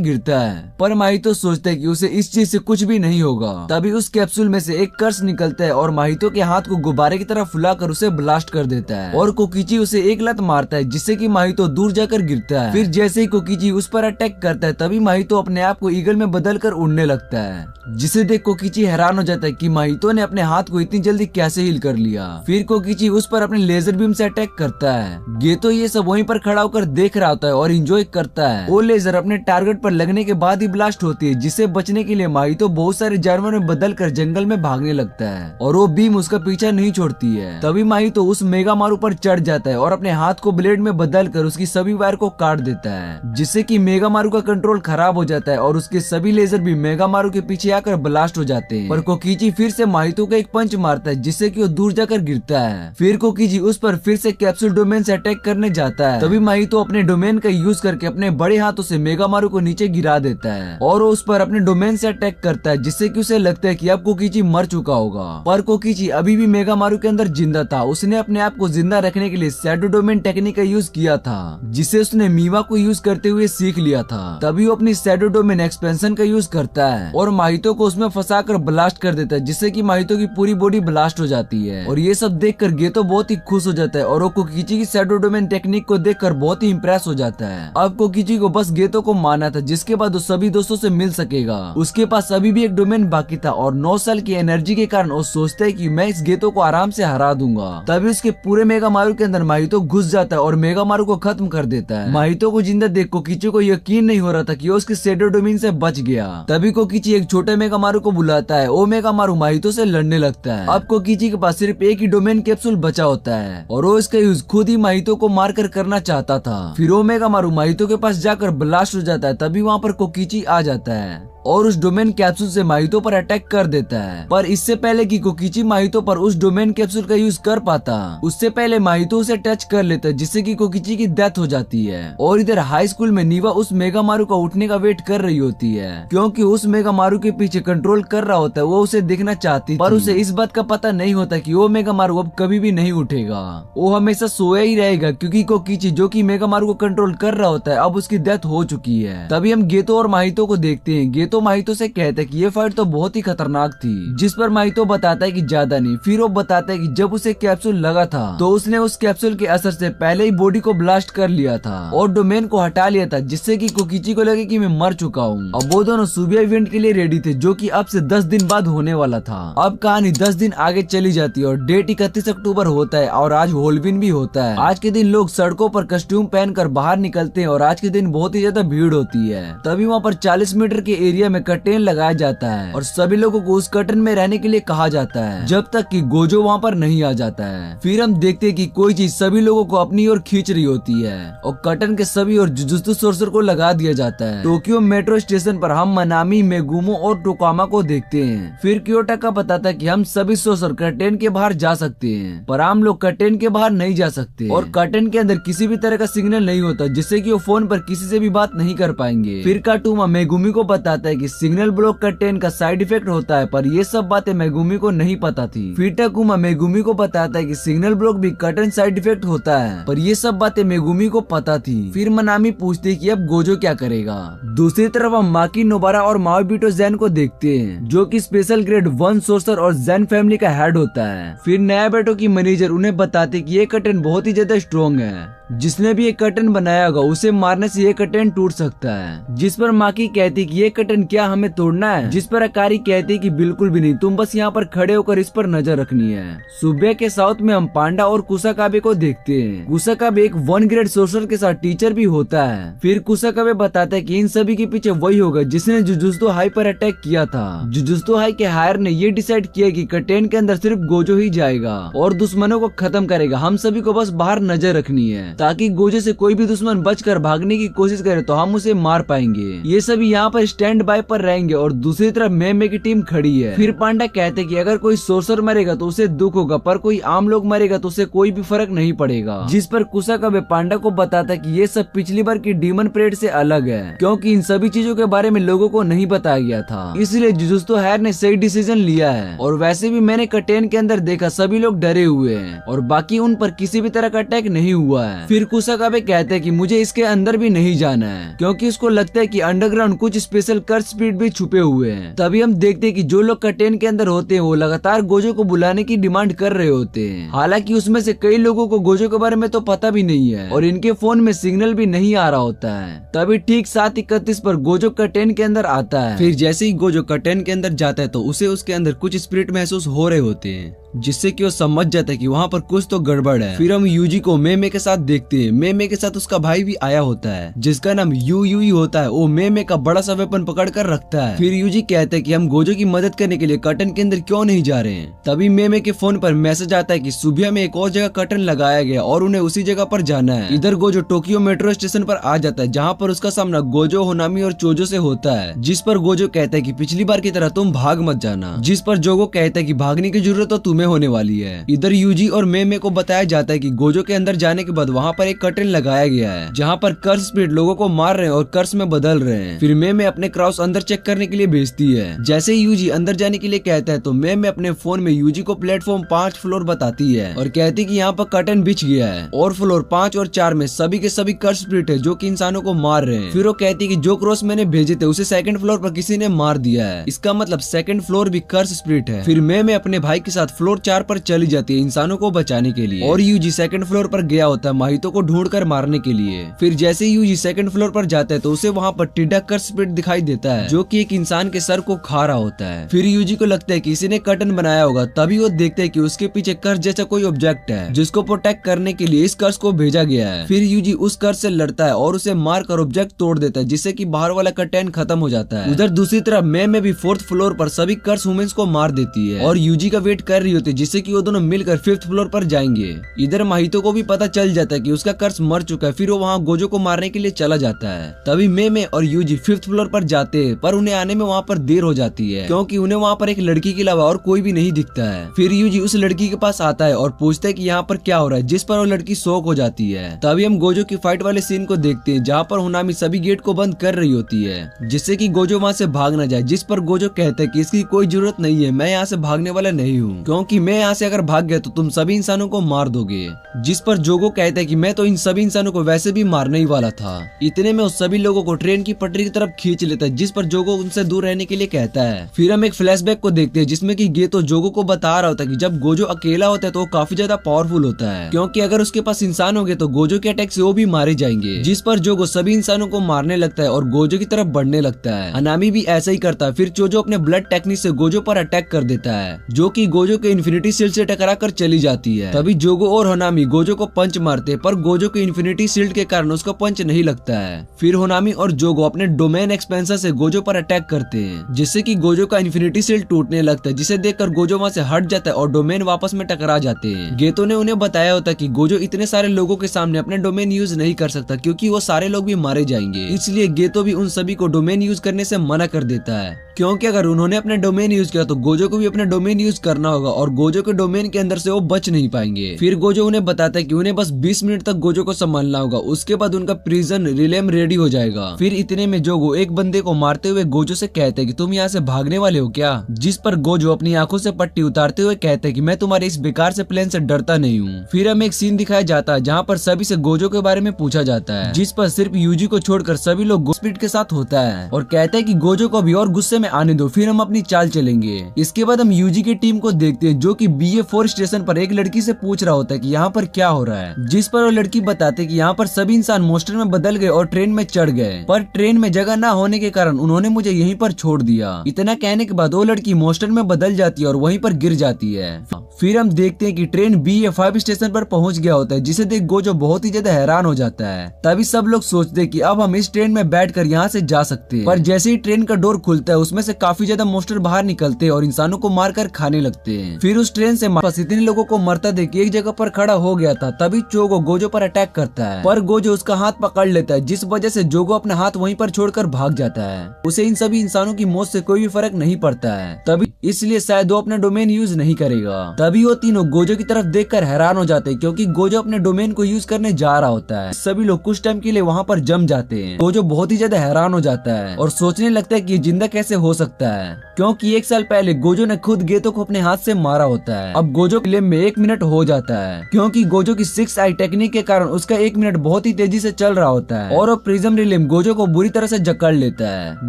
गिरता है। पर माहितो सोचता है कि उसे इस चीज से कुछ भी नहीं होगा। तभी उस कैप्सूल में से एक कर्स निकलता है और माहितो के हाथ को गुब्बारे की तरह फुलाकर उसे ब्लास्ट कर देता है और कोकिची उसे एक लत मारता है, जिससे कि माहितो दूर जाकर गिरता है। फिर जैसे ही कोकिची उस पर अटैक करता है, तभी माहितो अपने आप को ईगल में बदल कर उड़ने लगता है, जिसे देख कोकिची हैरान हो जाता है कि माहितो ने अपने हाथ को इतनी जल्दी कैसे हील कर लिया। फिर कोकिची उस पर अपने लेजर बीम से अटैक करता है। गेतो ये सब वहीं पर खड़ा होकर देख रहा होता है और एंजॉय करता है। वो लेजर अपने टारगेट पर लगने के बाद ही ब्लास्ट होती है, जिससे बचने के लिए माहितो बहुत सारे जानवरों में बदल कर जंगल में भागने लगता है और वो बीम उसका पीछा नहीं छोड़ती है। तभी माहितो उस मेगामारू पर चढ़ जाता है और अपने हाथ को ब्लेड में बदल कर उसकी सभी वायर को काट देता है, जिससे कि मेगामारू का कंट्रोल खराब हो जाता है और उसके सभी लेजर भी मेगामारू के पीछे आकर ब्लास्ट हो जाते हैं। पर कोकिची फिर से माहितो का एक पंच मारता है, जिससे कि वो दूर जाकर गिरता है। फिर कोकिची उस पर फिर से कैप्सूल डोमेन से अटैक करने जाता है। तभी माहितो अपने डोमेन का यूज करके अपने बड़े हाथों से मेगामारू को नीचे गिरा देता है और वो उस पर अपने डोमेन से अटैक करता है, जिससे कि उसे लगता है कि अब कोकिची मर चुका होगा। पर कोकिची अभी भी मेगामारू के अंदर जिंदा था। उसने अपने आप को जिंदा रखने के लिए शैडो डोमेन टेक्निक का यूज किया था, जिसे उसने मीवा को यूज करते हुए सीख लिया था। तभी वो अपनी शैडो डोमेन एक्सपेंशन का यूज करता है और माहितो को उसमें फंसा कर ब्लास्ट कर देता है, जिससे कि माहितो की पूरी बॉडी ब्लास्ट हो जाती है। और ये सब देखकर गेतो बहुत ही खुश हो जाता है और वो कोकिची की शैडो डोमेन टेक्निक को देखकर बहुत ही इंप्रेस हो जाता है। अब कोकिची को बस गेतो को मारना था, जिसके बाद वो सभी दोस्तों से मिल सकेगा। उसके पास अभी भी एक डोमेन बाकी था और 9 साल की एनर्जी के कारण वो सोचता है कि मैं इस गेतो को आराम से हरा दूंगा। तभी उसके पूरे मेगामारू के अंदर माहितो घुस जाता है और मेगामारू को खत्म कर देता है। माहितो को जिंदा देख कोकिची को यकीन नहीं हो रहा था कि वो उसके शैडो डोमेन से बच गया। तभी कोकिची एक छोटे मेगामारू को बुलाता है। वो मेगामारू माहितो से लड़ने लगता है। अब कोकिची के पास सिर्फ एक ही डोमेन कैप्सूल बचा होता है और वो इसका यूज खुद ही माहितो को मार कर करना चाहता था। फिर वो मेगामारू माहितो के पास जाकर ब्लास्ट हो जाता है। तभी वहाँ पर कोकिची आ जाता है और उस डोमेन कैप्सूल से माहितो पर अटैक कर देता है। पर इससे पहले कि कोकिची माहितो पर उस डोमेन कैप्सूल का यूज कर पाता, उससे पहले माहितो उसे टच कर लेता है, जिससे कि कोकिची की डेथ हो जाती है। और इधर हाई स्कूल में नीवा उस मेगामारू का उठने का वेट कर रही होती है, क्योंकि उस मेगामारू के पीछे कंट्रोल कर रहा होता है। वो उसे देखना चाहती, पर उसे इस बात का पता नहीं होता कि वो मेगामारू अब कभी भी नहीं उठेगा। वो हमेशा सोया ही रहेगा, क्योंकि कोकिची जो कि मेगामारू को कंट्रोल कर रहा होता है, अब उसकी डेथ हो चुकी है। तभी हम गेतो और माहितो को देखते हैं। गेतो माहितो से कहता है कि ये फाइट तो बहुत ही खतरनाक थी, जिस पर माहितो बताता है कि ज्यादा नहीं। फिर वो बताता है कि जब उसे कैप्सूल लगा था तो उसने उस कैप्सूल के असर से पहले ही बॉडी को ब्लास्ट कर लिया था और डोमेन को हटा लिया था, जिससे कि कोकिची को लगे कि मैं मर चुका हूँ। अब वो दोनों सुबह इवेंट के लिए रेडी थे, जो कि अब से 10 दिन बाद होने वाला था। अब कहानी 10 दिन आगे चली जाती है और डेट 31 अक्टूबर होता है और आज होलविन भी होता है। आज के दिन लोग सड़कों पर कस्ट्यूम पहनकर बाहर निकलते हैं और आज के दिन बहुत ही ज्यादा भीड़ होती है। तभी वहाँ पर 40 मीटर के एरिया में कर्टेन लगाया जाता है और सभी लोगों को उस कर्टेन में रहने के लिए कहा जाता है, जब तक कि गोजो वहाँ पर नहीं आ जाता है। फिर हम देखते हैं कि कोई चीज सभी लोगों को अपनी ओर खींच रही होती है और कर्टेन के सभी ओर जुजुत्सु सोर्सर को लगा दिया जाता है। टोक्यो मेट्रो स्टेशन पर हम मनामी, मेगुमो और टोकामा को देखते हैं। फिर क्योटाका बताता है कि हम सभी सोर्सर कर्टेन के बाहर जा सकते हैं, पर हम लोग कर्टेन के बाहर नहीं जा सकते और कर्टेन के अंदर किसी भी तरह का सिग्नल नहीं होता, जिससे कि वो फोन पर किसी से भी बात नहीं कर पाएंगे। फिर काटुमा मेगुमी को बताता है है कि सिग्नल ब्लॉक का 10 का साइड इफेक्ट होता है, पर ये सब बातें मेगुमी को नहीं पता थी। फिर टाकुमा मेगुमी को बताता है कि सिग्नल ब्लॉक भी कटन साइड इफेक्ट होता है, पर ये सब बातें मेगुमी को पता थी। फिर मनामी पूछती है कि अब गोजो क्या करेगा। दूसरी तरफ हम माकी नोबारा और माओबिटो जैन को देखते हैं, जो कि स्पेशल ग्रेड 1 सोर्सर और जैन फैमिली का हेड होता है। फिर नया बेटो की मैनेजर उन्हें बताते कि ये कटन बहुत ही ज्यादा स्ट्रॉन्ग है, जिसने भी ये कर्टन बनाया होगा उसे मारने से ये कर्टन टूट सकता है। जिस पर माकी कहती कि ये कर्टन क्या हमें तोड़ना है, जिस पर अकारी कहती कि बिल्कुल भी नहीं, तुम बस यहाँ पर खड़े होकर इस पर नजर रखनी है। सुबह के साउथ में हम पांडा और कुसाकाबे को देखते हैं। कुसाकाबे एक 1 ग्रेड सोर्सर के साथ टीचर भी होता है। फिर कुसाकाबे बताता है कि इन सभी के पीछे वही होगा जिसने जुजुत्सु हाई पर अटैक किया था। जुजुत्सु हाई के हायर ने ये डिसाइड किया कि कर्टेन के अंदर सिर्फ गोजो ही जाएगा और दुश्मनों को खत्म करेगा। हम सभी को बस बाहर नजर रखनी है ताकि गोजो से कोई भी दुश्मन बचकर भागने की कोशिश करे तो हम उसे मार पाएंगे। ये सभी यहाँ पर स्टैंड बाय पर रहेंगे और दूसरी तरफ मेमे की टीम खड़ी है। फिर पांडा कहते कि अगर कोई सोर्सर मरेगा तो उसे दुख होगा, पर कोई आम लोग मरेगा तो उसे कोई भी फर्क नहीं पड़ेगा। जिस पर कुसाकाबे पांडा को बताता कि ये सब पिछली बार की डीमन परेड से अलग है, क्योंकि इन सभी चीजों के बारे में लोगों को नहीं बताया गया था, इसलिए जुजुत्सु हायर ने सही डिसीजन लिया है। और वैसे भी मैंने कर्टेन के अंदर देखा सभी लोग डरे हुए हैं और बाकी उन पर किसी भी तरह का अटैक नहीं हुआ है। फिर कुसाकाबे कहते हैं कि मुझे इसके अंदर भी नहीं जाना है, क्योंकि उसको लगता है कि अंडरग्राउंड कुछ स्पेशल कर्स स्पिरिट भी छुपे हुए हैं। तभी हम देखते हैं कि जो लोग कर्टेन के अंदर होते हैं वो लगातार गोजो को बुलाने की डिमांड कर रहे होते हैं। हालांकि उसमें से कई लोगों को गोजो के बारे में तो पता भी नहीं है और इनके फोन में सिग्नल भी नहीं आ रहा होता है। तभी ठीक 7:31 पर गोजो कर्टेन के अंदर आता है। फिर जैसे ही गोजो कर्टेन के अंदर जाता है तो उसे उसके अंदर कुछ स्पिरिट महसूस हो रहे होते हैं, जिससे कि वो समझ जाता है कि वहाँ पर कुछ तो गड़बड़ है। फिर हम यूजी को मेमे के साथ देखते हैं। मेमे के साथ उसका भाई भी आया होता है जिसका नाम यूई होता है। वो मेमे का बड़ा सा वेपन पकड़ कर रखता है। फिर यूजी कहते हैं कि हम गोजो की मदद करने के लिए कर्टन के अंदर क्यों नहीं जा रहे हैं। तभी मेमे के फोन पर मैसेज आता है कि सुबह में एक और जगह कर्टन लगाया गया और उन्हें उसी जगह पर जाना है। इधर गोजो टोक्यो मेट्रो स्टेशन पर आ जाता है, जहाँ पर उसका सामना गोजो, होनामी और चोजो से होता है। जिस पर गोजो कहता है कि पिछली बार की तरह तुम भाग मत जाना, जिस पर जोगो कहता है कि भागने की जरूरत तो तुम्हें होने वाली है। इधर यूजी और मेमे को बताया जाता है कि गोजो के अंदर जाने के बाद वहाँ पर एक कर्टन लगाया गया है, जहाँ पर कर्स स्पिरिट लोगों को मार रहे हैं और कर्स में बदल रहे हैं। फिर मेमे अपने क्रॉस अंदर चेक करने के लिए भेजती है। जैसे ही यूजी अंदर जाने के लिए कहता है तो मेमे अपने फोन में यूजी को प्लेटफॉर्म 5 फ्लोर बताती है और कहती है कि यहाँ पर कर्टन बिछ गया है और फ्लोर 5 और 4 में सभी के सभी कर्स स्पिरिट है जो कि इंसानों को मार रहे हैं। फिर वो कहती है कि जो क्रॉस मैंने भेजे थे उसे 2nd फ्लोर पर किसी ने मार दिया है, इसका मतलब 2nd फ्लोर भी कर्स स्पिरिट है। फिर मेमे अपने भाई के साथ फ्लोर 4 पर चली जाती है इंसानों को बचाने के लिए और यूजी 2nd फ्लोर पर गया होता है माहितो को ढूंढ कर मारने के लिए। फिर जैसे ही यूजी 2nd फ्लोर पर जाता है तो उसे वहाँ पर टिड्डा कर्स स्पिरिट दिखाई देता है जो कि एक इंसान के सर को खा रहा होता है। फिर यूजी को लगता है कि किसी ने कर्टन बनाया होगा। तभी वो देखते है कि उसके पीछे कर्स जैसा कोई ऑब्जेक्ट है जिसको प्रोटेक्ट करने के लिए इस कर्स को भेजा गया है। फिर यूजी उस कर्स से लड़ता है और उसे मार कर ऑब्जेक्ट तोड़ देता है, जिससे कि बाहर वाला कर्टन खत्म हो जाता है। उधर दूसरी तरफ में भी 4th फ्लोर पर सभी कर्स वुमेन्स को मार देती है और यूजी का वेट कर रही होती है, जिससे कि वो दोनों मिलकर 5th फ्लोर पर जाएंगे। इधर माहितो को भी पता चल जाता है कि उसका कर्स मर चुका है। फिर वो वहाँ गोजो को मारने के लिए चला जाता है। तभी मेमे और यूजी 5th फ्लोर पर जाते हैं, पर उन्हें आने में वहाँ पर देर हो जाती है क्योंकि उन्हें वहाँ पर एक लड़की के अलावा और कोई भी नहीं दिखता है। फिर यूजी उस लड़की के पास आता है और पूछता है कि यहाँ पर क्या हो रहा है, जिस पर वो लड़की शॉक हो जाती है। तभी हम गोजो की फाइट वाले सीन को देखते हैं, जहाँ पर होनामी सभी गेट को बंद कर रही होती है जिससे कि गोजो वहाँ से भाग न जाए। जिस पर गोजो कहता है कि इसकी कोई जरूरत नहीं है, मैं यहाँ से भागने वाला नहीं हूँ, क्योंकि मैं यहाँ से अगर भाग गया तो तुम सभी इंसानों को मार दोगे। जिस पर जोगो कहता है कि मैं तो इन सभी इंसानों को वैसे भी मारने ही वाला था। इतने में उस सभी लोगों को ट्रेन की पटरी की तरफ खींच लेता है, जिस पर जोगो उनसे दूर रहने के लिए कहता है। फिर हम एक फ्लैशबैक को देखते हैं जिसमें कि गेतो जोगो को बता रहा होता है कि जब गोजो अकेला होता है तो वो काफी ज्यादा पावरफुल होता है, क्योंकि अगर उसके पास इंसान होंगे तो गोजो के अटैक से वो भी मारे जाएंगे। जिस पर जोगो सभी इंसानों को मारने लगता है और गोजो की तरफ बढ़ने लगता है। हनामी भी ऐसा ही करता है। फिर चोजो अपने ब्लड टेक्निक से गोजो पर अटैक कर देता है, जो कि गोजो के इन्फिनिटी शील्ड से टकरा कर चली जाती है। तभी जोगो और होनामी गोजो को पंच मारते हैं, पर गोजो के इन्फिनिटी शील्ड के कारण उसका पंच नहीं लगता है। फिर होनामी और जोगो अपने डोमेन एक्सपेंसर से गोजो पर अटैक करते हैं, जिससे कि गोजो का इन्फिनिटी शील्ड टूटने लगता है, जिसे देखकर गोजो वहाँ से हट जाता है और डोमेन वापस में टकरा जाते हैं। गेतो ने उन्हें बताया होता है कि गोजो इतने सारे लोगों के सामने अपने डोमेन यूज नहीं कर सकता, क्योंकि वो सारे लोग भी मारे जाएंगे। इसलिए गेतो भी उन सभी को डोमेन यूज करने से मना कर देता है, क्योंकि अगर उन्होंने अपने डोमेन यूज किया तो गोजो को भी अपना डोमेन यूज करना होगा और और गोजो के डोमेन के अंदर से वो बच नहीं पाएंगे। फिर गोजो उन्हें बताता है कि उन्हें बस 20 मिनट तक गोजो को संभालना होगा, उसके बाद उनका प्रिजन रिलेम रेडी हो जाएगा। फिर इतने में जोगो एक बंदे को मारते हुए गोजो से कहते हैं कि तुम यहाँ से भागने वाले हो क्या, जिस पर गोजो अपनी आंखों से पट्टी उतारते हुए कहते हैं कि मैं तुम्हारे इस बेकार से प्लान से डरता नहीं हूँ। फिर हमें एक सीन दिखाया जाता है जहाँ पर सभी से गोजो के बारे में पूछा जाता है, जिस पर सिर्फ यूजी को छोड़कर सभी लोग स्पीड के साथ होता है और कहते हैं कि गोजो को अभी और गुस्से में आने दो, फिर हम अपनी चाल चलेंगे। इसके बाद हम यूजी की टीम को देखते हैं जो कि BA4 स्टेशन पर एक लड़की से पूछ रहा होता है कि यहाँ पर क्या हो रहा है, जिस पर वो लड़की बताते है कि यहाँ पर सभी इंसान मोस्टर में बदल गए और ट्रेन में चढ़ गए, पर ट्रेन में जगह ना होने के कारण उन्होंने मुझे यहीं पर छोड़ दिया। इतना कहने के बाद वो लड़की मोस्टर में बदल जाती है और वहीं पर गिर जाती है। फिर हम देखते हैं कि ट्रेन BA5 स्टेशन पर पहुंच गया होता है, जिसे देख गोजो बहुत ही ज्यादा हैरान हो जाता है। तभी सब लोग सोचते हैं कि अब हम इस ट्रेन में बैठकर यहाँ से जा सकते हैं, पर जैसे ही ट्रेन का डोर खुलता है उसमें से काफी ज्यादा मोस्टर बाहर निकलते हैं और इंसानों को मारकर खाने लगते हैं। फिर उस ट्रेन से इतने लोगों को मरता देख एक जगह पर खड़ा हो गया था, तभी जोगो गोजो पर अटैक करता है, पर गोजो उसका हाथ पकड़ लेता है, जिस वजह से जोगो अपना हाथ वहीं पर छोड़कर भाग जाता है। उसे इन सभी इंसानों की मौत से कोई भी फर्क नहीं पड़ता है, तभी इसलिए शायद वो अपना डोमेन यूज नहीं करेगा। तभी वो तीनों गोजो की तरफ देखकर हैरान हो जाते हैं, क्योंकि गोजो अपने डोमेन को यूज करने जा रहा होता है। सभी लोग कुछ टाइम के लिए वहाँ पर जम जाते हैं। गोजो बहुत ही ज्यादा हैरान हो जाता है और सोचने लगता है कि ये जिंदा कैसे हो सकता है, क्योंकि 1 साल पहले गोजो ने खुद गेतो को अपने हाथ से मारा होता है। अब गोजो के लिए में 1 मिनट हो जाता है, क्योंकि गोजो की 6 आई टेक्निक के कारण उसका 1 मिनट बहुत ही तेजी से चल रहा होता है और वो प्रिज्म रिलेम गोजो को बुरी तरह से जकड़ लेता है।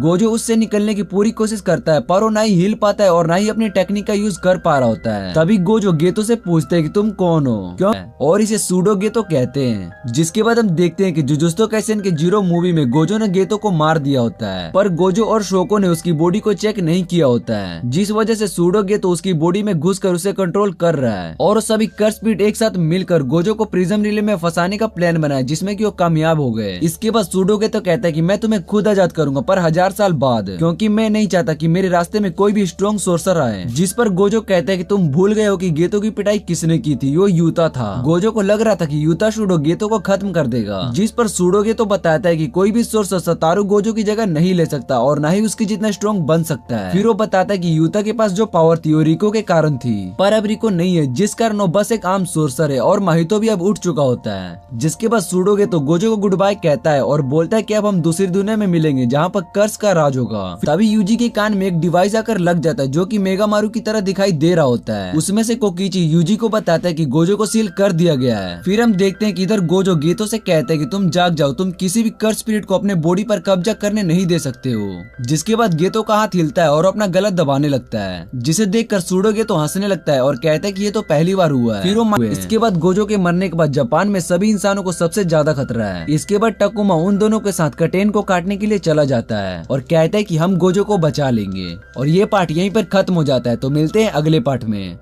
गोजो उससे निकलने की पूरी कोशिश करता है, पर वो ना ही हिल पाता है और ना ही अपनी टेक्निक का यूज कर पा रहा होता है। तभी गोजो गेतो से पूछते हैं कि तुम कौन हो, क्यों, और इसे सूडो गेतो कहते हैं। जिसके बाद हम देखते हैं कि जुजुत्सु काइसेन के 0 मूवी में गोजो ने गेतो को मार दिया होता है, पर गोजो और शोको ने उसकी बॉडी को चेक नहीं किया होता है, जिस वजह से सूडो गेतो उसकी बॉडी में घुसकर उसे कंट्रोल कर रहा है और सभी कर्सपीड एक साथ मिलकर गोजो को प्रिज्म रिले में फंसाने का प्लान बनाया, जिसमें कि वो कामयाब हो गए। इसके बाद सूडो गेतो कहता है कि मैं तुम्हें खुद आजाद करूंगा, पर 1000 साल बाद, क्योंकि मैं नहीं चाहता कि मेरे रास्ते में कोई भी स्ट्रॉन्ग सोर्सर आए। जिस पर गोजो कहता है कि तुम भूल गए हो कि गेतो की पिटाई किसने की थी, वो यूता था। गोजो को लग रहा था कि यूता सूडो गेतो को खत्म कर देगा, जिस पर सूडो गेतो बताता है कि कोई भी सोर्सर सतारू गोजो की जगह नहीं ले सकता और न ही उसकी जितना स्ट्रॉन्ग बन सकता है। फिर वो बताता है कि यूता के पास जो पावर थी वो रिको के कारण थी, पर अब रिको नहीं है, जिस कारण वो बस एक आम सोर्सर है और माहितो भी अब उठ चुका होता है। जिसके बाद सूडो गेतो गोजो को गुड बाय कहता है और बोलता है कि अब हम दूसरी दुनिया में मिलेंगे जहाँ पर कर्स का राज होगा। तभी यूजी के कान में एक डिवाइस आकर लग जाता है, जो कि मेगामारू की तरह दिखाई दे रहा होता है। उसमें से कोकीची यूजी को बताता है कि गोजो को सील कर दिया गया है। फिर हम देखते हैं कि इधर गोजो गेतो से कहता है कि तुम जाग जाओ, तुम किसी भी कर्स स्पिरिट को अपने बॉडी पर कब्जा करने नहीं दे सकते हो। जिसके बाद गेतो का हाथ हिलता है और अपना गला दबाने लगता है, जिसे देखकर सूडो गेतो हंसने लगता है और कहता है कि ये तो पहली बार हुआ है। फिर वो इसके बाद गोजो के मरने के बाद जापान में सभी इंसानों को सबसे ज्यादा खतरा है। इसके बाद टकुमा उन दोनों के साथ कटेन को काटने के लिए चला जाता है और कहता है कि हम गोजो को बचा लेंगे। और ये पार्ट यहीं पर खत्म हो जाता है, तो मिलते हैं अगले पार्ट में।